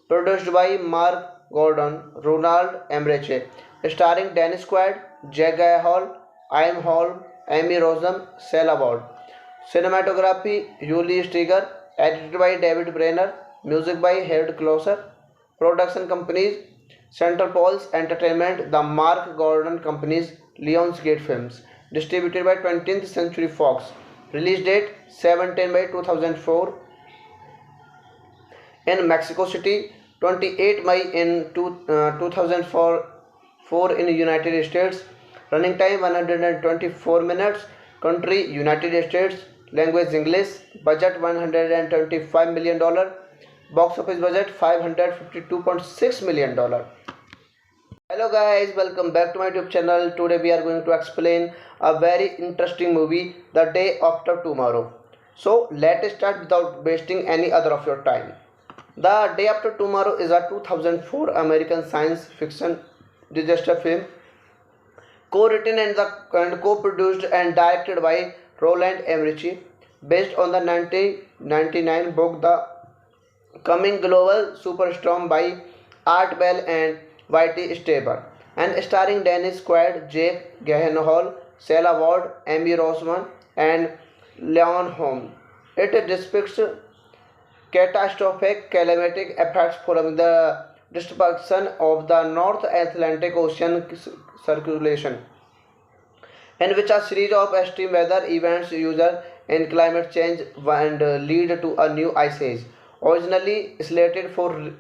produced by Mark Gordon, Ronald Emmerich, starring Dennis Quaid, Jake Gyllenhaal, Ian Holm, Amy Roseman, Sarah Ward. Cinematography: Julie Steger, edited by David Brenner, music by Harold Closer. Production companies: Central Pulse Entertainment, The Mark Gordon Companies, Lionsgate Films. distributed by 20th Century Fox. Release date 7/10/2004 in Mexico City, 28 May in 2004 in United States. Running time 124 minutes. Country United States. Language English. Budget $125 million. Box office budget $552.6 million. Hello guys, welcome back to my YouTube channel. Today we are going to explain a very interesting movie, The Day After Tomorrow. So let's start without wasting any other of your time. The Day After Tomorrow is a 2004 American science fiction disaster film co-written and co-produced and directed by Roland Emmerich, based on the 1999 book The Coming Global Superstorm by Art Bell and Whitey Stieber, and starring Dennis Quaid, Jake Gyllenhaal, Sarah Ward, Amy Roseman, and Leon Holm. It depicts catastrophic climatic effects following the destruction of the North Atlantic Ocean circulation, in which a series of extreme weather events result in climate change and lead to a new ice age. Originally slated for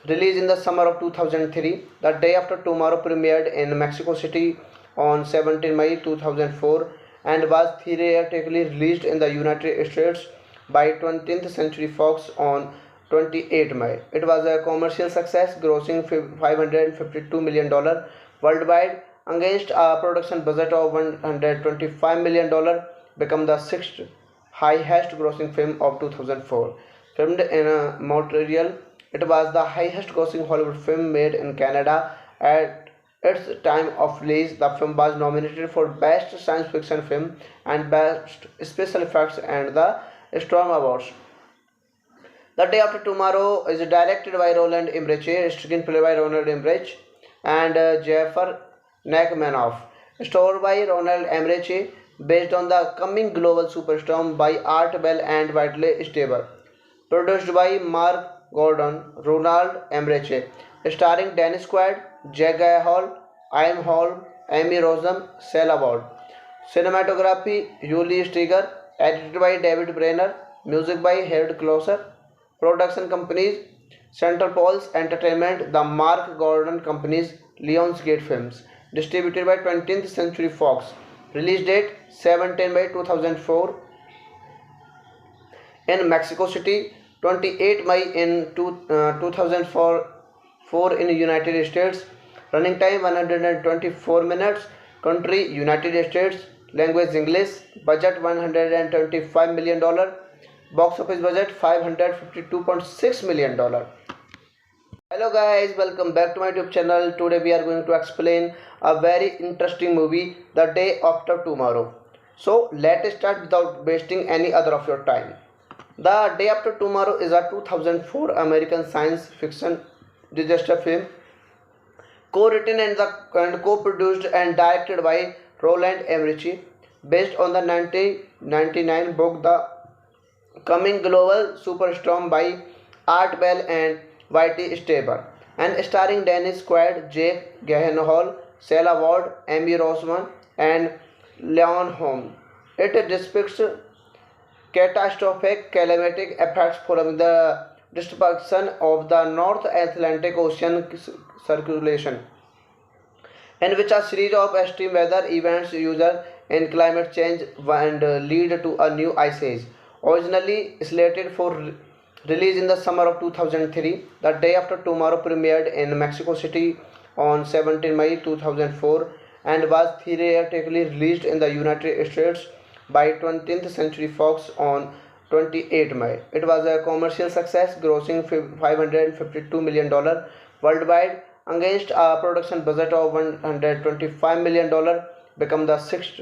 release in the summer of 2003, The Day After Tomorrow premiered in Mexico City on 17 May 2004 and was theatrically released in the United States by 20th Century Fox on 28 May. It was a commercial success, grossing $552 million worldwide against a production budget of $125 million, became the sixth highest grossing film of 2004. Filmed in Montreal, it was the highest grossing Hollywood film made in Canada. At its time of release, the film was nominated for Best Science Fiction Film and Best Special Effects and the Storm Awards. The Day After Tomorrow is directed by Roland Emmerich, screenplay by Roland Emmerich and Jeffrey Nachmanoff, story by Roland Emmerich, based on The Coming Global Superstorm by Art Bell and Whitey Stieber, produced by Mark Gordon, Ronald Emmerich, starring Dennis Quaid, Jake Gyllenhaal, Ian Holm, Amy Roseman, Sarah Ward. Cinematography Julie Steger, edited by David Brenner, music by Harold Closer. Production companies Central Pulse Entertainment, The Mark Gordon Companies, Lionsgate Films. Distributed by 20th Century Fox. Release date 7/10/2004 in Mexico City, 28 May in 2004 in United States. Running time 124 minutes. Country United States. Language English. Budget $125 million. Box office budget $552.6 million. Hello guys, welcome back to my YouTube channel. Today we are going to explain a very interesting movie, The Day After Tomorrow. So let's start without wasting any other of your time. The Day After Tomorrow is a 2004 American science fiction disaster film co-written and co-produced and directed by Roland Emmerich, based on the 1999 book The Coming Global Superstorm by Art Bell and Whitey Stieber, and starring Dennis Quaid, Jake Gyllenhaal, Sarah Ward, Amy Roseman, and Leon Holm. It depicts catastrophic climatic effects following the destruction of the North Atlantic Ocean circulation, in which a series of extreme weather events result in climate change and lead to a new ice age. Originally slated for release in the summer of 2003, The Day After Tomorrow premiered in Mexico City on 17 May 2004 and was theatrically released in the United States by 20th Century Fox on 28 May. It was a commercial success, grossing $552 million worldwide against a production budget of $125 million, became the sixth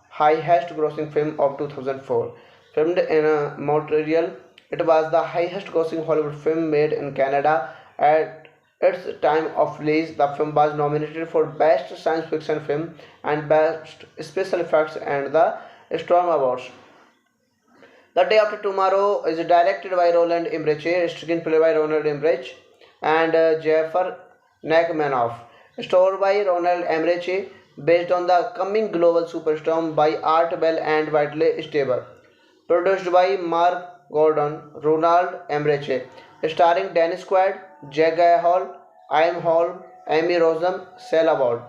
highest grossing film of 2004. Filmed in Montreal, it was the highest grossing Hollywood film made in Canada. At its time of release, the film was nominated for Best Science Fiction Film and Best Special Effects and the Storm Awards. The Day After Tomorrow is directed by Roland Emmerich, screenplay by Roland Emmerich and Jeffrey Nachmanoff, story by Roland Emmerich, based on the coming global superstorm by Art Bell and Whitley Strieber. Produced by Mark Gordon, Ronald Emmerich, starring Dennis Quaid, Jack Gyllenhaal, Ian Holm, Amy Rossum, Sela Ward.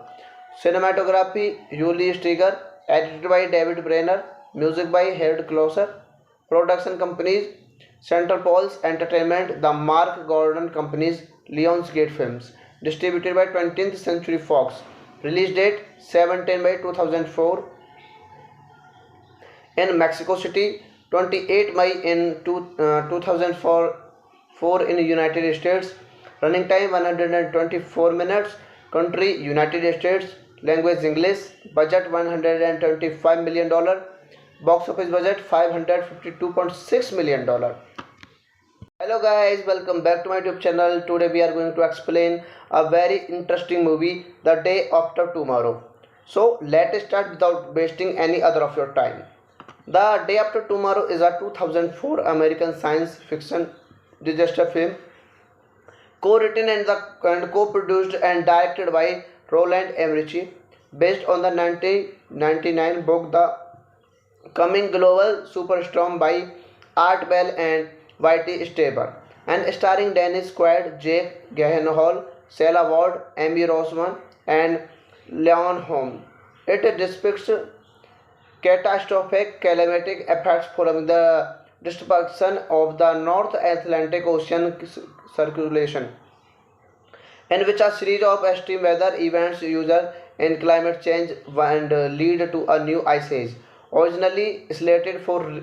Cinematography: Julie Strieger, edited by David Brenner, music by Harold Closer. Production companies: Central Poles Entertainment, The Mark Gordon Companies, Lionsgate Films. Distributed by 20th Century Fox. Release date 17 by 2004 in Mexico City, 28 May in 2004 in United States. Running time 124 minutes. Country United States. Language English. Budget $125 million. Box office budget $552.6 million. Hello guys, welcome back to my YouTube channel. Today we are going to explain a very interesting movie, The Day After Tomorrow. So let's start without wasting any other of your time. The Day After Tomorrow is a 2004 American science fiction disaster film co-written and co-produced and directed by Roland Emmerich, based on the 1999 book The Coming Global Superstorm by Art Bell and Whitley Strieber, and starring Dennis Quaid, Jake Gyllenhaal, Sela Ward, Amy Rossum, and Leon Holm. It depicts catastrophic climatic effects following the destruction of the North Atlantic Ocean circulation, in which a series of extreme weather events result in climate change and lead to a new ice age. Originally slated for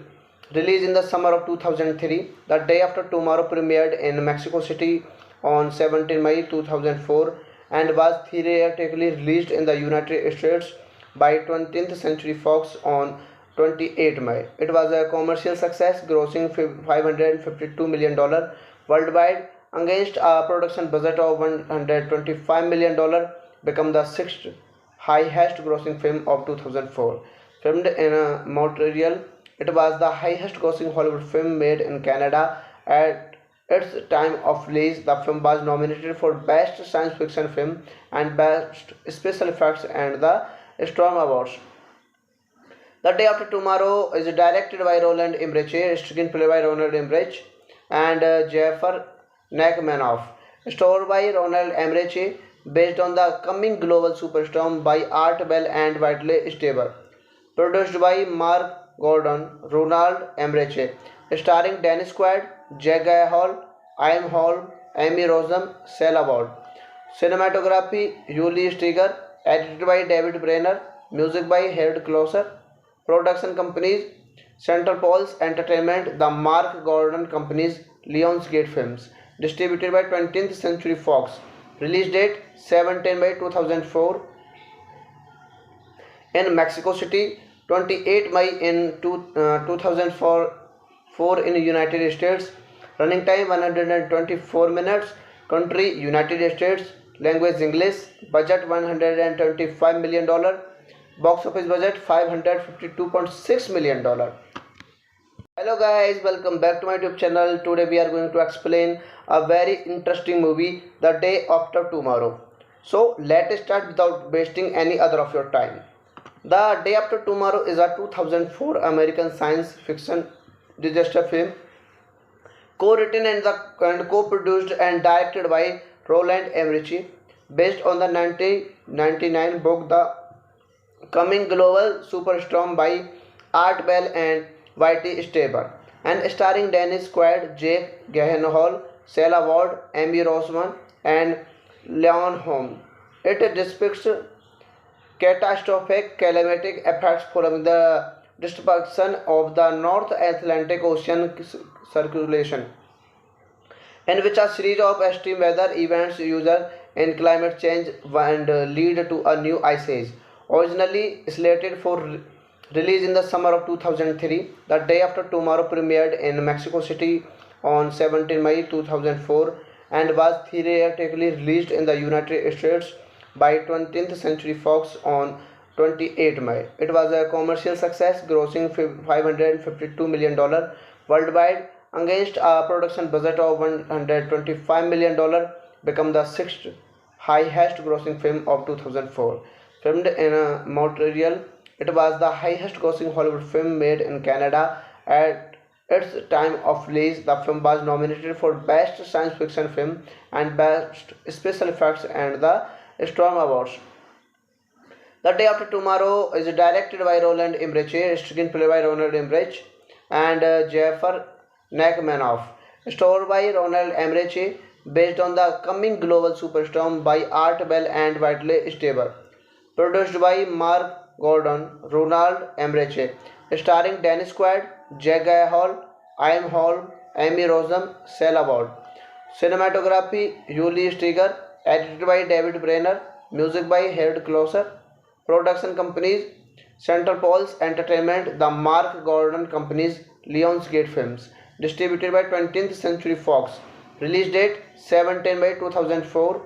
release in the summer of 2003, The Day After Tomorrow premiered in Mexico City on 17 May 2004 and was theatrically released in the United States by 20th Century Fox on 28 May. It was a commercial success, grossing $552 million worldwide against a production budget of $125 million, became the sixth highest grossing film of 2004. Filmed in Montreal, it was the highest grossing Hollywood film made in Canada. At its time of release, the film was nominated for Best Science Fiction Film and Best Special Effects and the Storm Awards. The Day After Tomorrow is directed by Roland Emmerich, screenplay by Roland Emmerich and Jeffrey Nachmanoff, story by Roland Emmerich, based on the coming global superstorm by Art Bell and Whitley Strieber. Produced by Mark Gordon, Ronald Emmerich, starring Dennis Quaid, Jack Gyllenhaal, Ian Holm, Amy Rossum, Sela Ward. Cinematography: Julie Strieger, edited by David Brenner, music by Harold Closer. Production companies: Central Poles Entertainment, The Mark Gordon Companies, Lionsgate Films. Distributed by 20th Century Fox. Release date 17 May 2004 in Mexico City, 28 May in 2004 in United States. Running time 124 minutes. Country United States. Language English. Budget $125 million. Box office budget $552.6 million. Hello guys, welcome back to my YouTube channel. Today we are going to explain a very interesting movie, The Day After Tomorrow. So let's start without wasting any other of your time. The Day After Tomorrow is a 2004 American science fiction disaster film co-written and co-produced and directed by Roland Emmerich, based on the 1999 book The Coming Global Superstorm by Art Bell and Whitley Strieber, and starring Dennis Quaid, Jake Gyllenhaal, Sela Ward, Amy Rossum, and Leon Holm. It depicts catastrophic climatic effects following the destruction of the North Atlantic Ocean circulation, in which a series of extreme weather events result in climate change and lead to a new ice age. Originally slated for release in the summer of 2003, The Day After Tomorrow premiered in Mexico City on 17 May 2004 and was theatrically released in the United States by 20th Century Fox on 28 May. It was a commercial success, grossing $552 million worldwide against a production budget of $125 million, became the sixth highest grossing film of 2004. filmed in Montreal. It was the highest grossing Hollywood film made in Canada at its time of release. The film was nominated for Best Science Fiction Film and Best Special Effects and the Storm Awards. The Day After Tomorrow is directed by Roland Emmerich, screenplay by Roland Emmerich and Jafar Nachmanoff, story by Ronald Emmerich, based on the coming global superstorm by Art Bell and Whitley Strieber, produced by Mark Gordon, Ronald Emmerich, starring Dennis Quaid, Jack Gyllenhaal, Ian Holm, Amy Rossum, Sela Ward. Cinematography: Julie Steger, edited by David Brenner, music by Harold Closer. Production companies: Central Poles Entertainment, the Mark Gordon Companies, Lionsgate Films. Distributed by 20th Century Fox. Release date 17 by 2004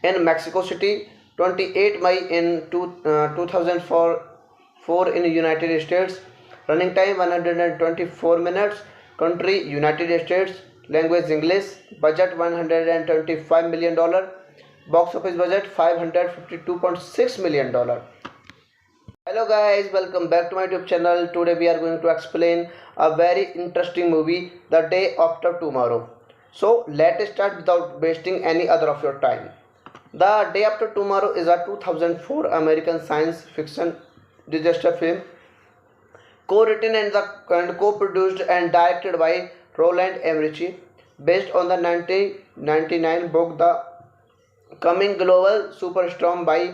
in Mexico City, 28 May in 2004 in United States. Running time 124 minutes. Country United States. Language English. Budget $125 million. Box office budget $552.6 million. Hello guys, welcome back to my YouTube channel. Today we are going to explain a very interesting movie, The Day After Tomorrow. So let's start without wasting any other of your time. The Day After Tomorrow is a 2004 American science fiction disaster film, co-written and co-produced and directed by Roland Emmerich, based on the 1999 book The Coming Global Superstorm by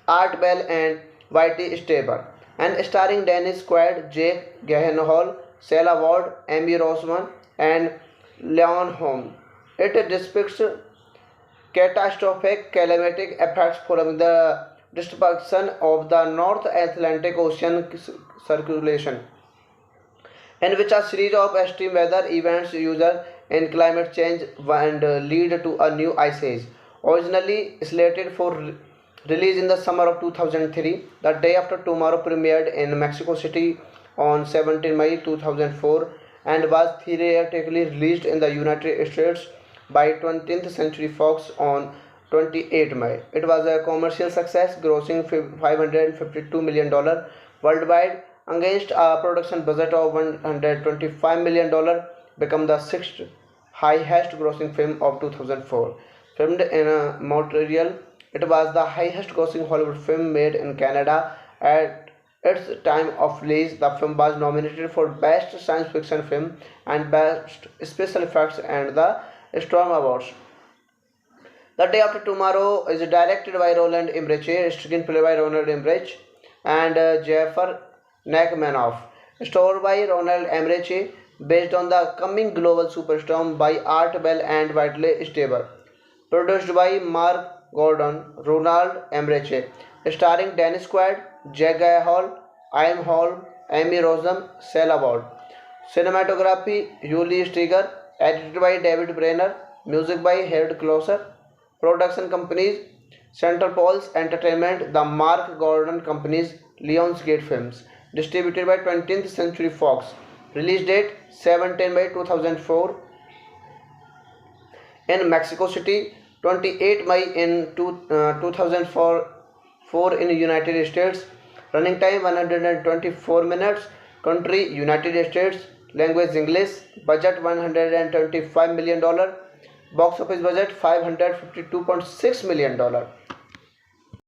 Art Bell and Whitley Strieber, and starring Dennis Quaid, Jake Gyllenhaal, Sela Ward, Amy Rossum, and Leon Holm. It depicts catastrophic climatic effects following the destruction of the North Atlantic Ocean circulation, in which a series of extreme weather events result in climate change and lead to a new ice age. Originally slated for release in the summer of 2003, The Day After Tomorrow premiered in Mexico City on 17 May 2004 and was theatrically released in the United States by 20th Century Fox on 28 May. It was a commercial success, grossing $552 million worldwide against a production budget of $125 million, become the sixth highest grossing film of 2004. Filmed in Montreal, it was the highest grossing Hollywood film made in Canada at its time of release. The film was nominated for Best Science Fiction Film and Best Special Effects and the Storm Awards. The Day After Tomorrow is directed by Roland Emmerich, screenplay by Roland Emmerich and Jafar Nachmanoff, story by Roland Emmerich, based on the coming global superstorm by Art Bell and Whitley Strieber, produced by Mark Gordon, Ronald Emmerich, starring Dennis Quaid, Jack Gyllenhaal, Ian Holm, Amy Rossum, Sela Ward. Cinematography: Julie Steger, edited by David Brenner, music by Harold Closer. Production companies: Central Poles Entertainment, the Mark Gordon Companies, Lionsgate Films. Distributed by 20th Century Fox. Release date 17 May 2004 in Mexico City, 28 May in 2004 in United States. Running time 124 minutes. Country United States. Language English. Budget $125 million. Box office budget $552.6 million.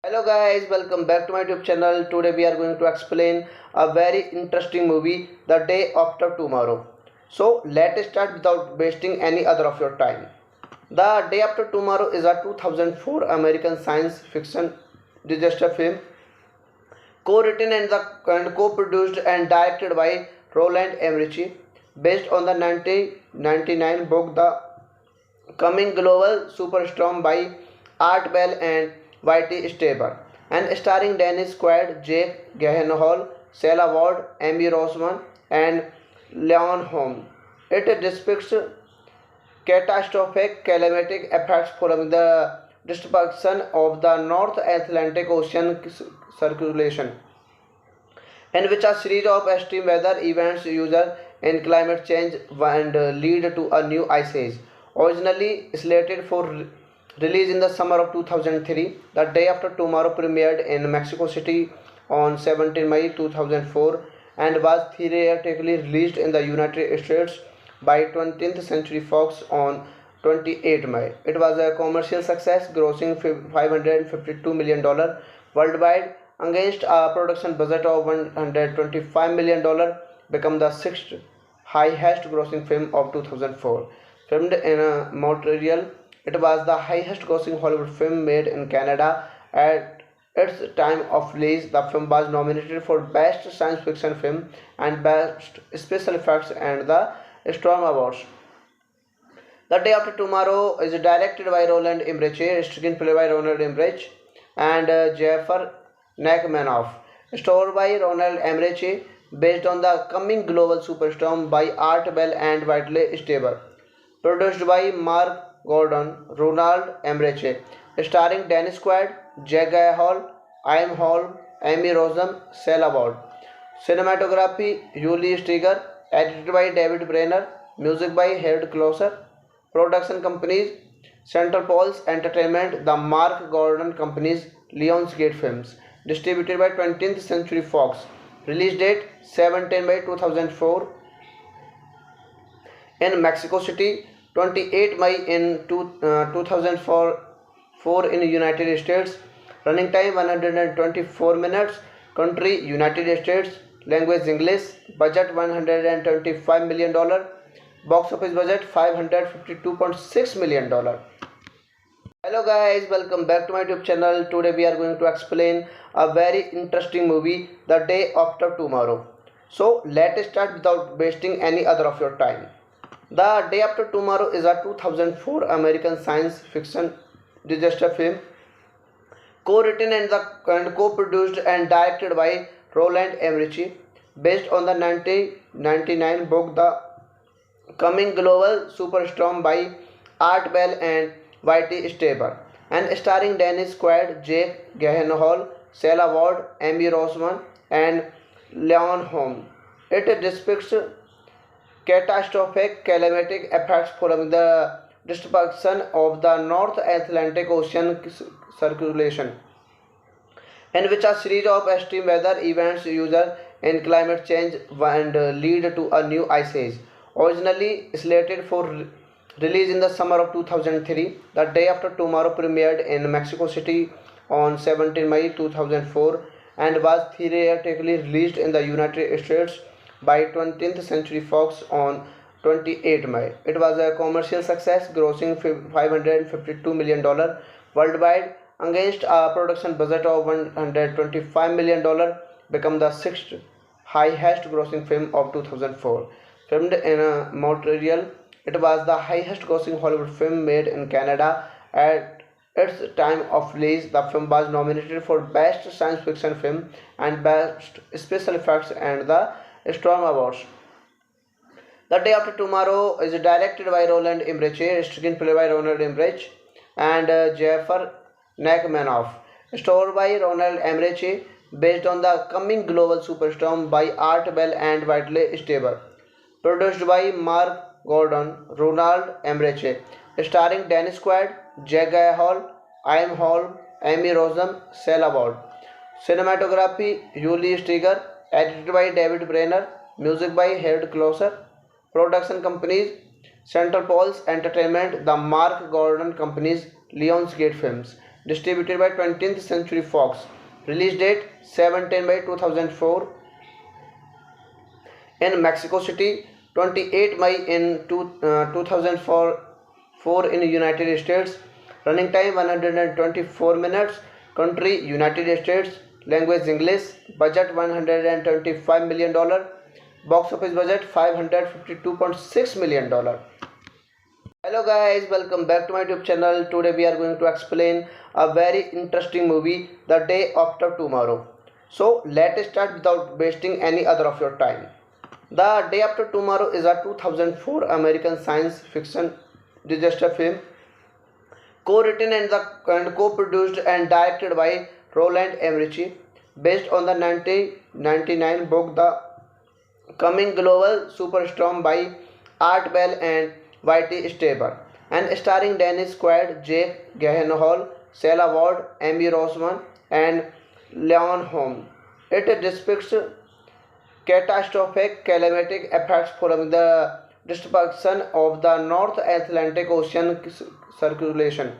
Hello guys, welcome back to my YouTube channel. Today we are going to explain a very interesting movie, The Day After Tomorrow. So let's start without wasting any other of your time. The Day After Tomorrow is a 2004 American science fiction disaster film, co-written and co-produced and directed by Roland Emmerich, based on the 1999 book The Coming Global Superstorm by Art Bell and Whitley Strieber, and starring Dennis Quaid, Jake Gyllenhaal, Sela Ward, Amy Rossum, and Leon Holm. It depicts catastrophic climatic effects following the destruction of the North Atlantic Ocean circulation, in which a series of extreme weather events result in climate change and lead to a new ice age. Originally slated for released in the summer of 2003. The Day After Tomorrow premiered in Mexico City on 17 May 2004 and was theatrically released in the United States by 20th Century Fox on 28 May. It was a commercial success, grossing $552 million worldwide against a production budget of $125 million, become the sixth highest grossing film of 2004. Filmed in Montreal, it was the highest grossing Hollywood film made in Canada at its time of release. The film was nominated for Best Science Fiction Film and Best Special Effects and the Storm Awards. The Day After Tomorrow is directed by Roland Emmerich, screenplay by Roland Emmerich and Jafar Nachmanoff, story by Roland Emmerich, based on the coming global superstorm by Art Bell and Whitley Strieber, produced by Mark Gordon, Ronald Emmerich, starring Dennis Quaid, Jack Gyllenhaal, Ian Holm, Amy Rossum, Sela Ward. Cinematography: Julie Strieger, edited by David Brenner, music by Harold Closer. Production companies: Central Pulse Entertainment, The Mark Gordon Companies, Lionsgate Films. Distributed by 20th Century Fox. Release date 17 May 2004 in Mexico City, 28 May in 2004 in United States. Running time 124 minutes. Country United States. Language English. Budget $125 million. Box office budget $552.6 million. Hello guys, welcome back to my YouTube channel. Today we are going to explain a very interesting movie, The Day After Tomorrow. So let's start without wasting any other of your time. The Day After Tomorrow is a 2004 American science fiction disaster film, co-written and co-produced and directed by Roland Emmerich, based on the 1999 book The Coming Global Superstorm by Art Bell and Whitley Strieber, and starring Dennis Quaid, Jake Gyllenhaal, Sela Ward, Amy Rossum, and Leon Holm. It depicts catastrophic climatic effects following the destruction of the North Atlantic Ocean circulation, in which a series of extreme weather events result in climate change and lead to a new ice age. Originally slated for release in the summer of 2003, The Day After Tomorrow premiered in Mexico City on 17 May 2004 and was theatrically released in the United States by 20th Century Fox on 28 May. It was a commercial success, grossing $552 million worldwide against a production budget of $125 million, become the sixth highest grossing film of 2004. Filmed in Montreal, it was the highest grossing Hollywood film made in Canada at its time of release. The film was nominated for Best Science Fiction Film and Best Special Effects and the Storm Awards. The Day After Tomorrow is directed by Roland Emmerich, screenplay by Roland Emmerich and Jafar Nachmanoff, story by Roland Emmerich, based on the coming global superstorm by Art Bell and Whitley Strieber, produced by Mark Gordon, Ronald Emmerich, starring Dennis Quaid, Jack Gyllenhaal, Ian Holm, Amy Rossum, Sela Ward. Cinematography: Julie Strieger, edited by David Brenner, music by Harold Closer. Production companies: Central Pulse Entertainment, The Mark Gordon Companies, Lionsgate Films. Distributed by 20th Century Fox. Release date 17 May 2004 in Mexico City, 28 May in 2004 in United States. Running time 124 minutes. Country United States. Language English. Budget $125 million. Box office budget $552.6 million. Hello guys, welcome back to my YouTube channel. Today we are going to explain a very interesting movie, The Day After Tomorrow. So let's start without wasting any other of your time. The Day After Tomorrow is a 2004 American science fiction disaster film, co-written and co-produced and directed by Roland Emmerich, based on the 1999 book The Coming Global Superstorm by Art Bell and Whitley Strieber, and starring Dennis Quaid, Jake Gyllenhaal, Sarah Ward, Amy Roseman, and Leon Holm. It depicts catastrophic climatic effects following the destruction of the North Atlantic Ocean circulation,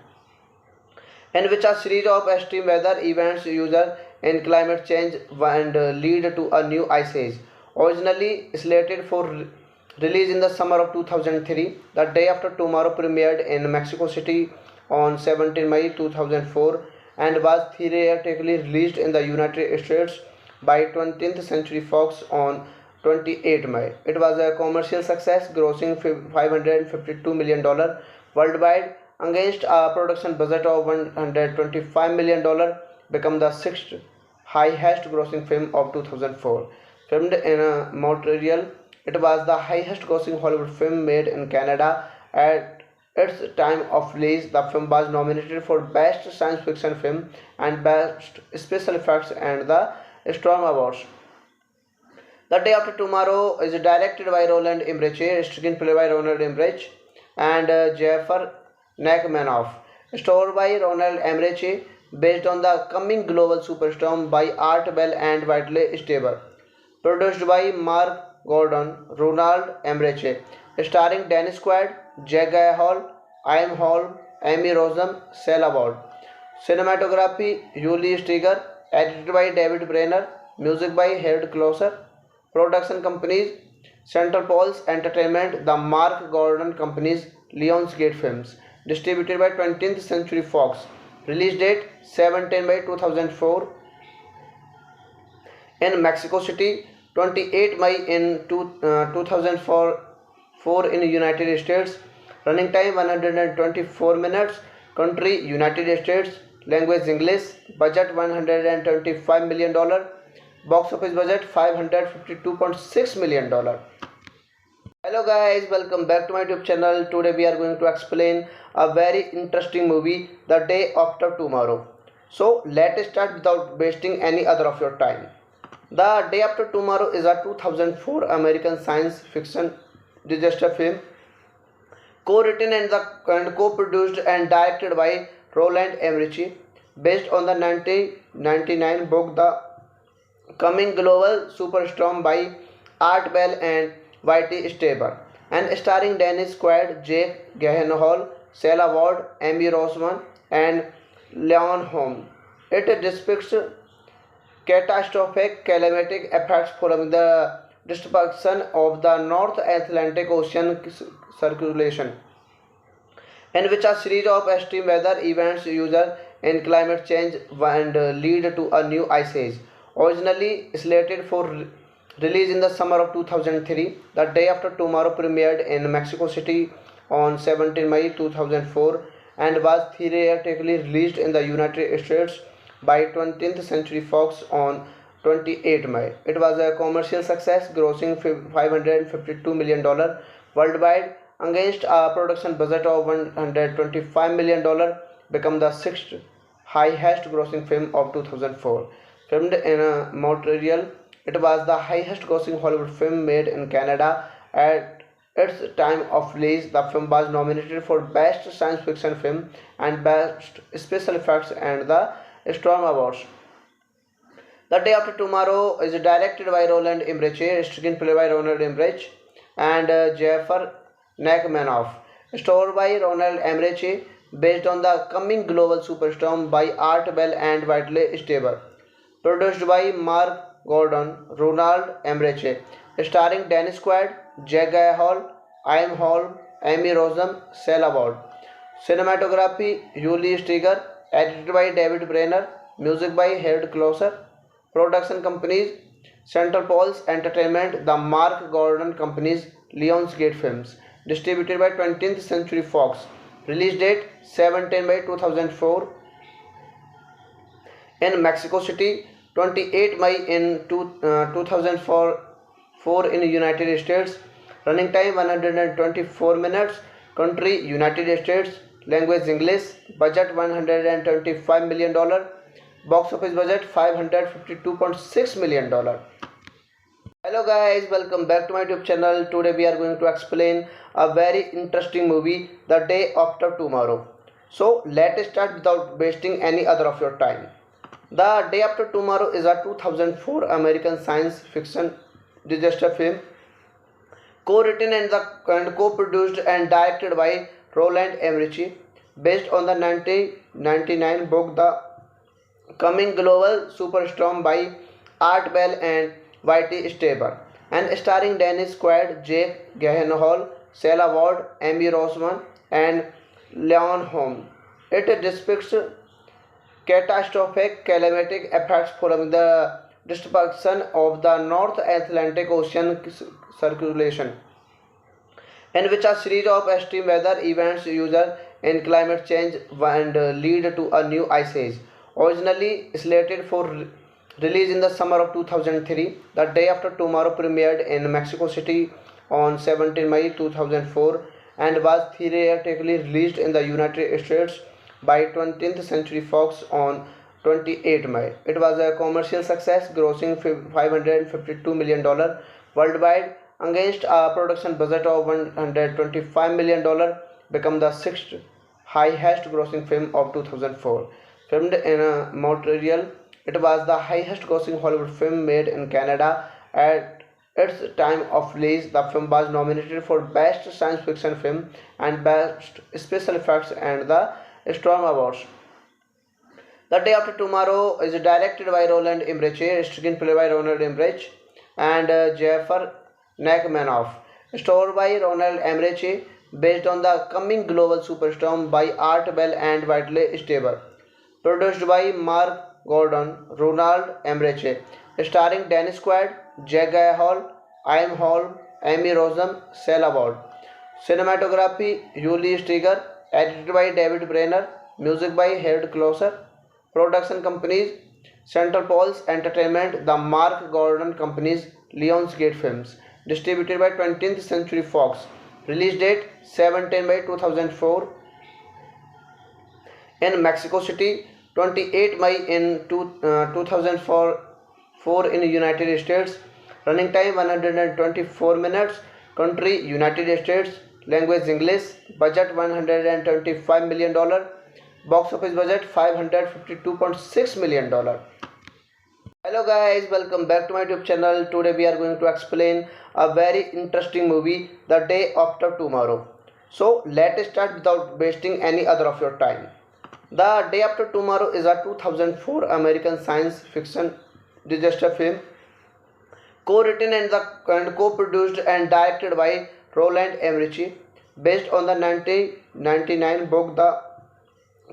in which a series of extreme weather events result in climate change and lead to a new ice age. Originally slated for release in the summer of 2003, The Day After Tomorrow premiered in Mexico City on 17 May 2004 and was theatrically released in the United States by 20th Century Fox on 28 May. It was a commercial success, grossing $552 million worldwide against a production budget of $125 million, become the sixth highest grossing film of 2004. Filmed in Montreal, it was the highest grossing Hollywood film made in Canada. At its time of release, the film was nominated for Best Science Fiction Film and Best Special Effects and the Storm Awards. The Day After Tomorrow is directed by Roland Emmerich, screenplay by Roland Emmerich and Jeffrey Nachmanoff, story by Roland Emmerich, based on the coming global superstorm by Art Bell and Whitley Strieber, produced by Mark Gordon, Ronald Emmerich, starring Dennis Quaid, Jake Gyllenhaal, Ian Holm, Amy Roseman, Sarah Ward. Cinematography: Julie Steger, edited by David Brenner, music by Harold Closer. Production companies: Central Pulse Entertainment, The Mark Gordon Companies, Lionsgate Films. Distributed by 20th Century Fox. Release date 17 May 2004 in Mexico City, 28 May in 2004 in United States. Running time 124 minutes. Country United States. Language English. Budget $125 million. Box office budget $552.6 million. Hello guys, welcome back to my YouTube channel. Today we are going to explain a very interesting movie, The Day After Tomorrow. So let's start without wasting any other of your time. The Day After Tomorrow is a 2004 American science fiction disaster film, co-written and co-produced and directed by Roland Emmerich, based on the 1999 book The Coming Global Superstorm by Art Bell and Whitley Strieber, and starring Dennis Quaid, Jake Gyllenhaal, Sarah Ward, Amy Roseman, and Leon Holm. It depicts catastrophic climatic effects following the destruction of the North Atlantic Ocean circulation, in which a series of extreme weather events result in climate change and lead to a new ice age. Originally slated for release in the summer of 2003, The Day After Tomorrow premiered in Mexico City on 17 May 2004 and was theatrically released in the United States by 20th Century Fox on 28 May. It was a commercial success, grossing $552 million worldwide against a production budget of $125 million, become the sixth highest grossing film of 2004. Filmed in Montreal, it was the highest grossing Hollywood film made in Canada. At its time of release, the film was nominated for Best Science Fiction Film and Best Special Effects and the Storm Awards. The Day After Tomorrow is directed by Roland Emmerich, screenplay by Roland Emmerich and Jeffrey Nachmanoff, story by Roland Emmerich, based on the coming global superstorm by Art Bell and Whitley Strieber, produced by Mark Gordon, Ronald Emmerich, starring Dennis Quaid, Jake Gyllenhaal, Ian Holm, Amy Roseman, Sarah Ward. Cinematography: Julie Steger, edited by David Brenner, music by Harold Closer. Production companies: Central Pulse Entertainment, The Mark Gordon Companies, Lionsgate Films. Distributed by 20th Century Fox. Release date 17 May 2004 in Mexico City, 28 May in 2004 in United States. Running time 124 minutes. Country United States. Language English. Budget $125 million. Box office budget $552.6 million. Hello guys, welcome back to my YouTube channel. Today we are going to explain a very interesting movie, The Day After Tomorrow. So let's start without wasting any other of your time. The Day After Tomorrow is a 2004 American science fiction disaster film co-written and co-produced and directed by Roland Emmerich, based on the 1999 book The Coming Global Superstorm by Art Bell and Whitey Staber, and starring Dennis Quaid, Jake Gyllenhaal, Sarah Ward, Amy Roseman, and Leon Holm. It depicts catastrophic climatic effects following the destruction of the North Atlantic Ocean circulation, in which a series of extreme weather events result in climate change and lead to a new ice age. Originally slated for release in the summer of 2003, The Day After Tomorrow premiered in Mexico City on 17 May 2004 and was theatrically released in the United States by 20th Century Fox on 28 May. It was a commercial success, grossing $552 million worldwide against a production budget of $125 million, become the sixth highest grossing film of 2004. Filmed in Montreal, it was the highest grossing Hollywood film made in Canada at its time of release. The film was nominated for Best Science Fiction Film and Best Special Effects and the Storm Awards. The Day After Tomorrow is directed by Roland Emmerich, screenplay by Roland Emmerich and Jeffrey Nachmanoff, story by Roland Emmerich, based on The Coming Global Superstorm by Art Bell and Whitey Staber, produced by Mark Gordon, Ronald Emmerich, starring Dennis Quaid, Jake Gyllenhaal, Ian Holm, Amy Roseman, Sarah Ward. Cinematography: Julie Steger, edited by David Brenner, music by Harold Closer. Production companies: Central Pulse Entertainment, The Mark Gordon Companies, Lionsgate Films. Distributed by 20th Century Fox. Release date 17 May 2004 in Mexico City, 28 May in 2004 in United States. Running time 124 minutes. Country United States. Language English. Budget $125 million. Box office budget $552.6 million. Hello guys, welcome back to my YouTube channel. Today we are going to explain a very interesting movie, The Day After Tomorrow. So let's start without wasting any other of your time. The Day After Tomorrow is a 2004 American science fiction disaster film co-written and co-produced and directed by Roland Emmerich, based on the 1999 book The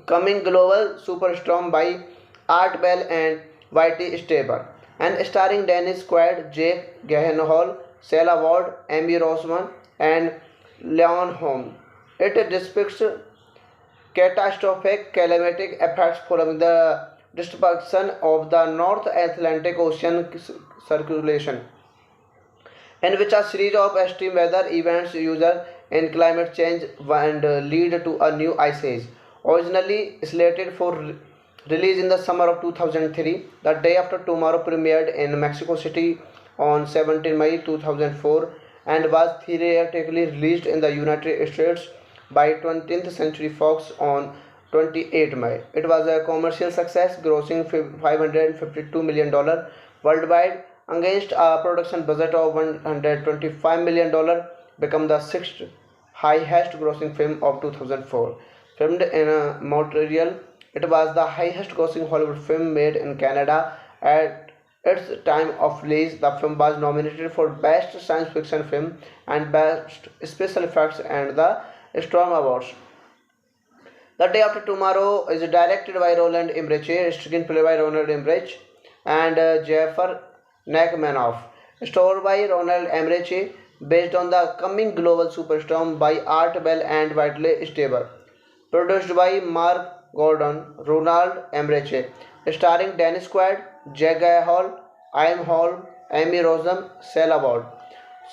Coming Global Superstorm by Art Bell and Whitey Staber, and starring Dennis Quaid, Jake Gyllenhaal, Sarah Ward, Amy Roseman, and Leon Holm. It depicts catastrophic climatic effects following the destruction of the North Atlantic Ocean circulation, in which a series of extreme weather events result in climate change and lead to a new ice age. Originally slated for release in the summer of 2003, The Day After Tomorrow premiered in Mexico City on 17 May 2004 and was theatrically released in the United States by 20th Century Fox on 28 May. It was a commercial success, grossing $552 million worldwide against a production budget of $125 million, become the sixth highest grossing film of 2004. Filmed in Montreal, it was the highest grossing Hollywood film made in Canada at its time of release. The film was nominated for Best Science Fiction Film and Best Special Effects and the Storm Awards. The Day After Tomorrow is directed by Roland Emmerich, screenplay by Roland Emmerich and Jeffrey Nachmanoff, story by Roland Emmerich, based on The Coming Global Superstorm by Art Bell and Whitey Staber, produced by Mark Gordon, Ronald Emmerich, starring Dennis Quaid, Jake Gyllenhaal, Ian Holm, Amy Roseman, Sarah Ward.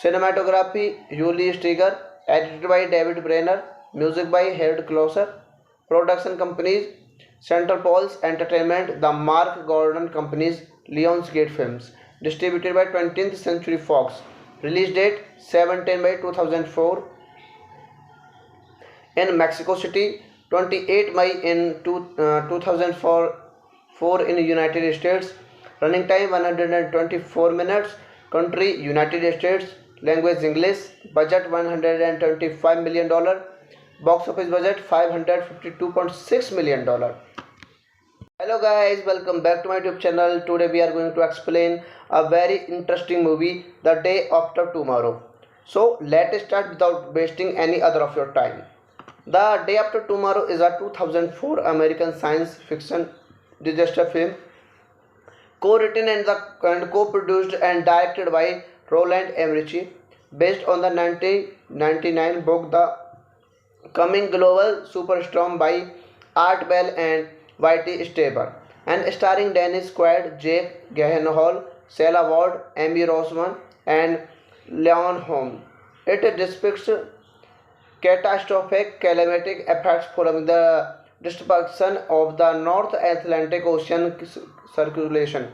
Cinematography: Julie Steger, edited by David Brenner, music by Harold Closer. Production companies: Central Pulse Entertainment, The Mark Gordon Companies, Lionsgate Films. distributed by 20th Century Fox. Release date 7/10/2004 in Mexico City, 28 May in 2004 in United States. Running time 124 minutes. Country United States. Language English. Budget $125 million. Box office budget $552.6 million. Hello guys, welcome back to my YouTube channel. Today we are going to explain a very interesting movie, The Day After Tomorrow. So let's start without wasting any other of your time. The Day After Tomorrow is a 2004 American science fiction disaster film co-written and co-produced and directed by Roland Emmerich, based on the 1999 book The Coming Global Superstorm by Art Bell and Whitey Stable, and starring Dennis Quaid, Jake Gyllenhaal, Sarah Ward, Amy Roseman, and Leon Holm. It depicts catastrophic climatic effects following the destruction of the North Atlantic Ocean circulation,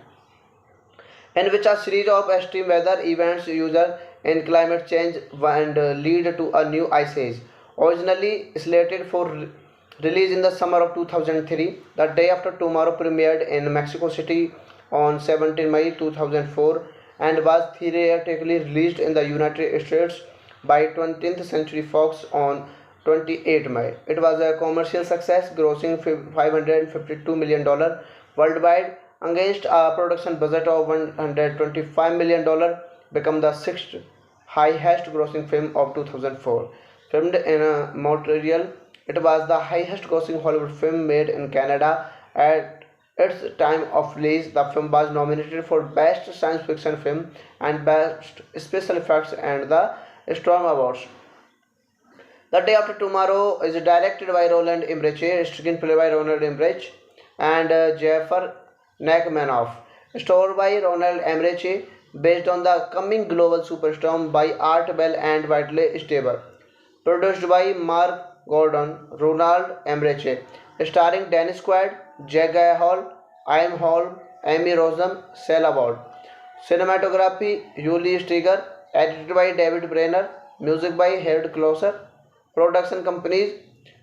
in which a series of extreme weather events result in climate change and lead to a new ice age. Originally slated for release in the summer of 2003, The Day After Tomorrow premiered in Mexico City on 17 May 2004 and was theatrically released in the United States by 20th Century Fox on 28 May. It was a commercial success, grossing $552 million worldwide against a production budget of $125 million, become the sixth highest grossing film of 2004. Filmed in Montreal, it was the highest grossing Hollywood film made in Canada. At its time of release, the film was nominated for Best Science Fiction Film and Best Special Effects and the Storm Awards. The Day After Tomorrow is directed by Roland Emmerich, screenplay by Roland Emmerich and Jeffrey Nachmanoff, story by Roland Emmerich, based on The Coming Global Superstorm by Art Bell and Whitey Stable, produced by Mark Gordon, Ronald Emmerich, starring Dennis Quaid, Jake Gyllenhaal, Ian Holm, Amy Roseman, Sarah Ward. Cinematography Julie Steger, edited by David Brenner, music by Harold Closer. Production companies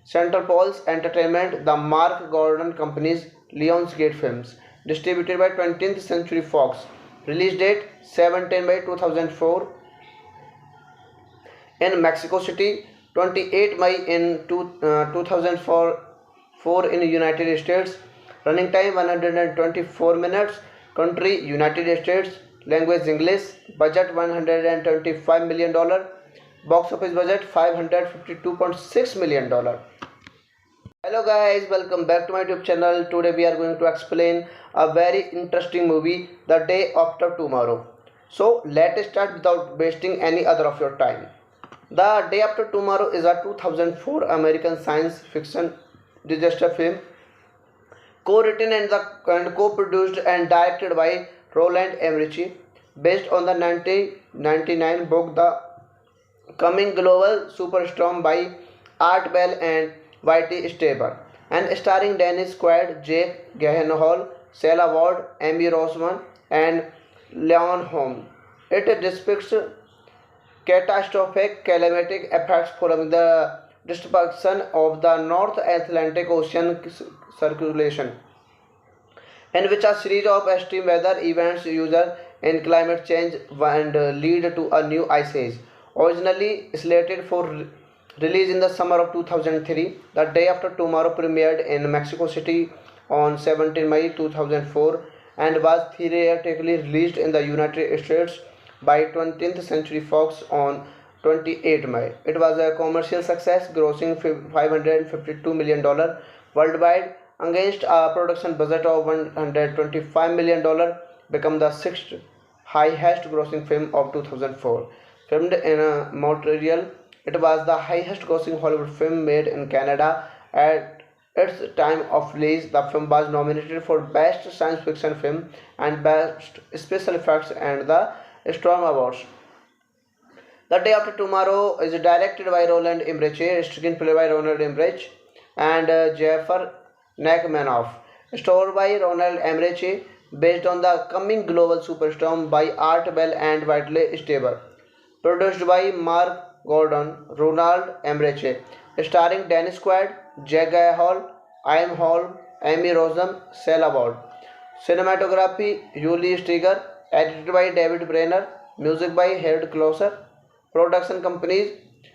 Central Poles Entertainment, The Mark Gordon Companies, Lionsgate Films. Distributed by 20th Century Fox. Release date 7/10/2004 in Mexico City, 28 May in 2004 in United States. Running time 124 minutes. Country United States. Language English. Budget $125 million. Box office budget $552.6 million. Hello guys, welcome back to my YouTube channel. Today we are going to explain a very interesting movie, The Day After Tomorrow. So let's start without wasting any other of your time. The Day After Tomorrow is a 2004 American science fiction disaster film co-written and co-produced and directed by Roland Emmerich, based on the 1999 book The Coming Global Superstorm by Art Bell and Whitey Stable, and starring Dennis Quaid, Jake Gyllenhaal, Sarah Ward, Amy Roseman, and Leon Holm. It depicts catastrophic climatic effects following the destruction of the North Atlantic Ocean circulation, in which a series of extreme weather events result in climate change and lead to a new ice age. Originally slated for release in the summer of 2003, The Day After Tomorrow premiered in Mexico City on 17 May 2004 and was theatrically released in the United States by 20th Century Fox on 28 May. It was a commercial success, grossing $552 million worldwide against a production budget of $125 million, become the sixth highest grossing film of 2004. Filmed in Montreal, it was the highest grossing Hollywood film made in Canada. At its time of release, the film was nominated for Best Science Fiction Film and Best Special Effects and the Storm Awards. The Day After Tomorrow is directed by Roland Emmerich, screenplay by Roland Emmerich and Jeffrey Nachmanoff, story by Roland Emmerich, based on the coming global superstorm by Art Bell and Whitley Strieber. Produced by Mark Gordon, Ronald Emmerich, starring Dennis Quaid, Jack Gyllenhaal, Ian Holm, Amy Rossum, Sela Ward. Cinematography: Julie Strieger, edited by David Brenner, music by Harold Closer. Production companies: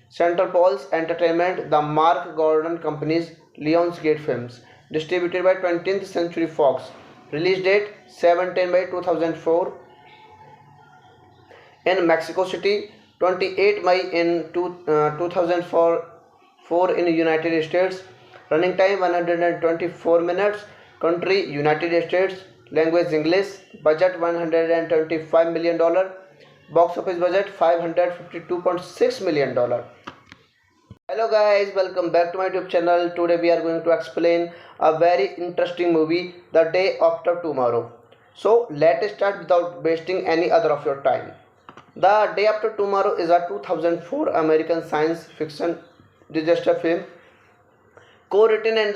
Central Poles Entertainment, The Mark Gordon Companies, Lionsgate Films. Distributed by 20th Century Fox. Release date 17 by 2004 in Mexico City, 28 May in 2004 in United States. Running time 124 minutes. Country United States. Language English. Budget $125 million. Box office budget $552.6 million. Hello guys, welcome back to my YouTube channel. Today we are going to explain a very interesting movie, The Day After Tomorrow. So let's start without wasting any other of your time. The Day After Tomorrow is a 2004 American science fiction disaster film co-written and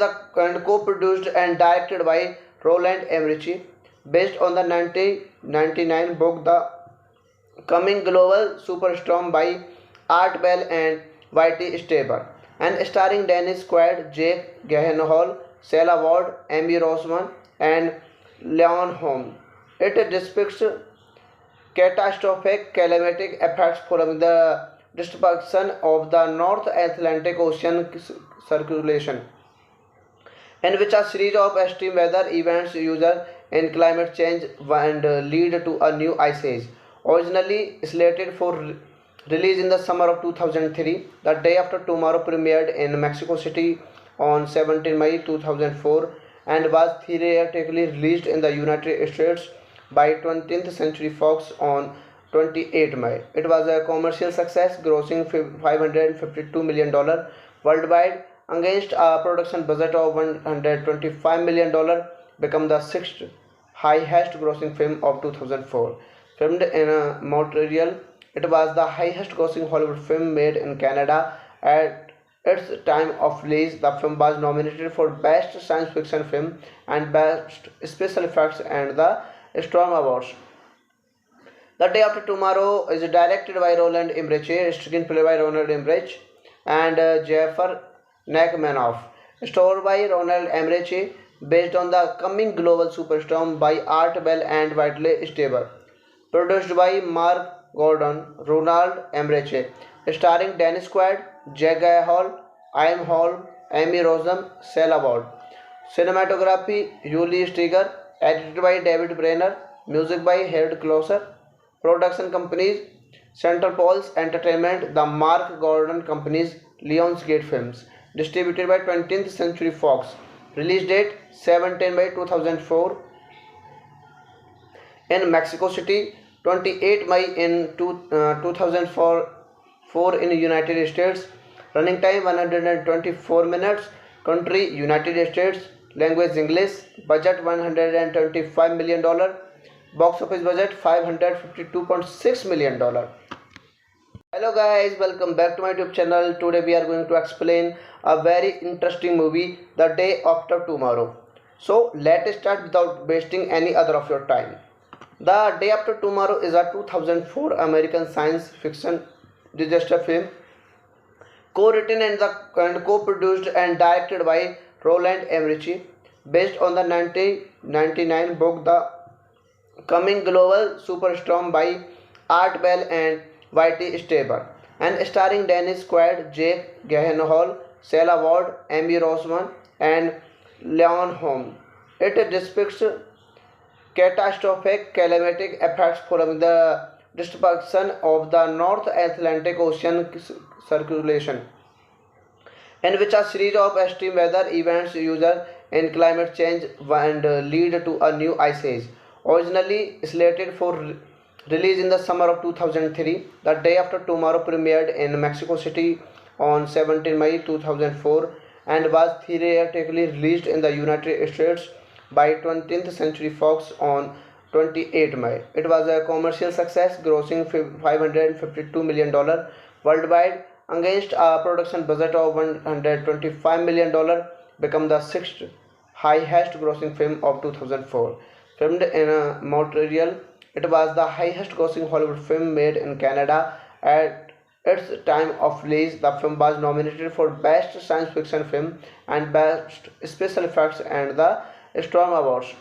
co-produced and directed by Roland Emmerich, based on the 1999 book The Coming Global Superstorm by Art Bell and Whitey Strieber, and starring Dennis Quaid, Jake Gyllenhaal, Sela Ward, Amy Rossum, and Leon Holm. It depicts catastrophic climatic effects following the destruction of the North Atlantic Ocean circulation, in which a series of extreme weather events result in climate change and lead to a new ice age. Originally slated for release in the summer of 2003, The Day After Tomorrow premiered in Mexico City on 17 May 2004 and was theatrically released in the United States by 20th Century Fox on 28 May. It was a commercial success, grossing $552 million worldwide against a production budget of $125 million, become the sixth highest grossing film of 2004. Filmed in Montreal, it was the highest grossing Hollywood film made in Canada. At its time of release, the film was nominated for Best Science Fiction Film and Best Special Effects and the Storm Awards. The Day After Tomorrow is directed by Roland Emmerich, screenplay by Roland Emmerich and Jeffrey Nachmanoff, starred by Roland Emmerich, based on the coming global superstorm by Art Bell and Whitley Strieber. Produced by Mark Gordon, Ronald Emmerich, starring Dennis Quaid, Jack Gyllenhaal, Ian Holm, Amy Rossum, Sela Ward. Cinematography: Julie Strieger, edited by David Brenner, music by Harold Closer. Production companies: Central Poles Entertainment, The Mark Gordon Companies, Lionsgate Films. Distributed by 20th Century Fox. Release date 17 May 2004 in Mexico City, 28 May in 2004 in United States. Running time 124 minutes. Country United States. Language English. Budget $125 million. Box office budget $552.6 million. Hello guys, welcome back to my YouTube channel. Today we are going to explain a very interesting movie, The Day After Tomorrow. So let's start without wasting any other of your time. The Day After Tomorrow is a 2004 American science fiction disaster film co-written and co-produced and directed by Roland Emmerich, based on the 1999 book The Coming Global Superstorm by Art Bell and Whitey Strieber, and starring Dennis Quaid, Jake Gyllenhaal, Sela Ward, Amy Rossum, and Leon Holm. It depicts catastrophic climatic effects following the destruction of the North Atlantic Ocean circulation, in which a series of extreme weather events result in climate change and lead to a new ice age. Originally slated for release in the summer of 2003, The Day After Tomorrow premiered in Mexico City on 17 May 2004 and was theatrically released in the United States by 20th Century Fox on 28 May. It was a commercial success, grossing $552 million worldwide against a production budget of $125 million, become the sixth highest grossing film of 2004. Filmed in Montreal, it was the highest grossing Hollywood film made in Canada at its time of release. The film was nominated for Best Science Fiction Film and Best Special Effects and the Storm Awards.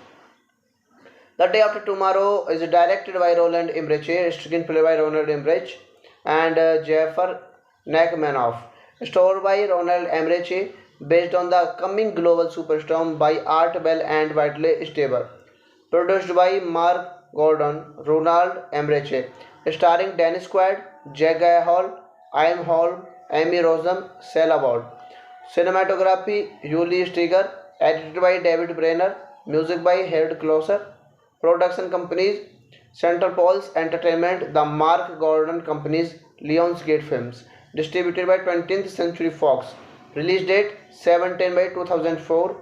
The Day After Tomorrow is directed by Roland Emmerich, screenplay by Ronald Emmerich and Jafar Nachmanoff, story by Ronald Emmerich, based on the coming global superstorm by Art Bell and Whitley Strieber, produced by Mark Gordon, Ronald Emmerich, starring Dennis Quaid, Jack Gyllenhaal, Ian Holm, Amy Rossum, Sela Ward. Cinematography: Julie Steger, edited by David Brenner, music by Harold Closer. Production companies: Central Poles Entertainment, The Mark Gordon Companies, Lionsgate Films. Distributed by 20th Century Fox. Release date 7/10/2004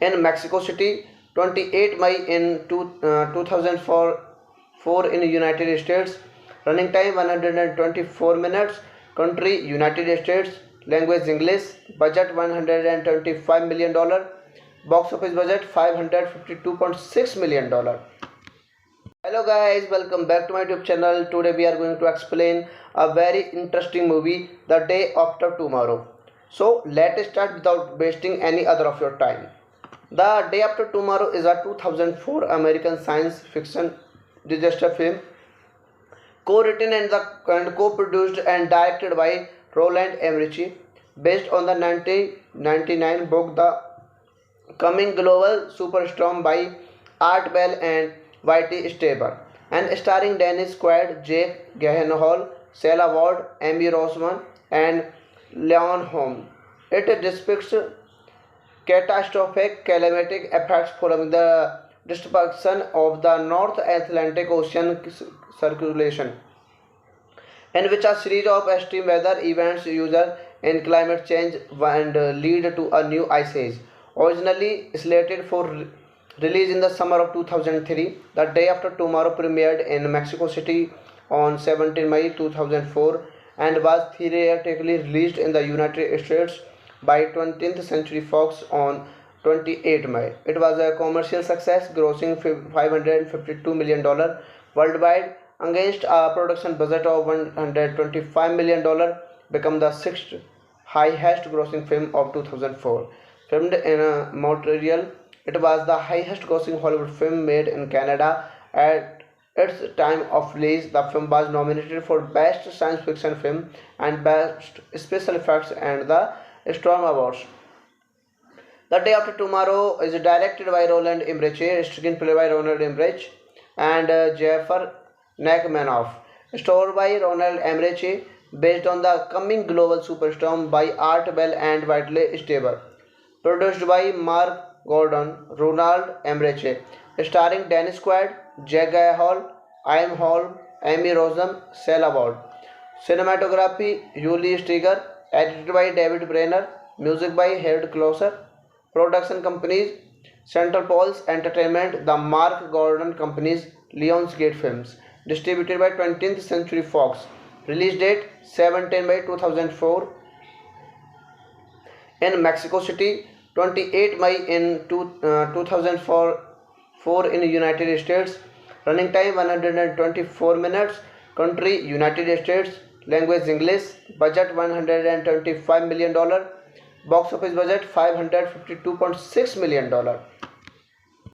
in Mexico City, 28 May in 2004 in United States. Running time 124 minutes. Country United States. Language English. Budget $125 million. Box office budget $552.6 million. Hello guys, welcome back to my YouTube channel. Today we are going to explain a very interesting movie, The Day After Tomorrow. So let's start without wasting any other of your time. The Day After Tomorrow is a 2004 American science fiction disaster film, co-written and co-produced and directed by Roland Emmerich, based on the 1999 book The Coming Global Superstorm by Art Bell and Whitey Strieber, and starring Dennis Quaid, Jake Gyllenhaal, Sela Ward, Amy Rossum, and Leon Holm. It depicts catastrophic climatic effects following the destruction of the North Atlantic Ocean circulation, in which a series of extreme weather events result in climate change and lead to a new ice age. Originally slated for release in the summer of 2003, The Day After Tomorrow premiered in Mexico City on 17 May 2004 and was theatrically released in the United States by 20th Century Fox on 28 May. It was a commercial success, grossing $552 million worldwide against a production budget of $125 million, become the sixth highest grossing film of 2004. Filmed in Montreal, it was the highest grossing Hollywood film made in Canada at its time of release. The film was nominated for Best Science Fiction Film and Best Special Effects and the Storm Awards. The Day After Tomorrow is directed by Roland Emmerich, screenplay by Ronald Emmerich and Jafar Nachmanoff, story by Ronald Emmerich, based on the coming global superstorm by Art Bell and Whitley Strieber, produced by Mark Gordon, Ronald Emmerich, starring Dennis Quaid, Jack Gyllenhaal, Ian Holm, Amy Rossum, Sela Ward. Cinematography: Julie Steger, edited by David Brenner, music by Harold Closer. Production companies: Central Poles Entertainment, The Mark Gordon Companies, Lionsgate Films. Distributed by 20th Century Fox. Release date 7/10/2004 in Mexico City, 28 May in 2004 in United States. Running time 124 minutes. Country United States. Language English. Budget $125 million. Box office budget $552.6 million.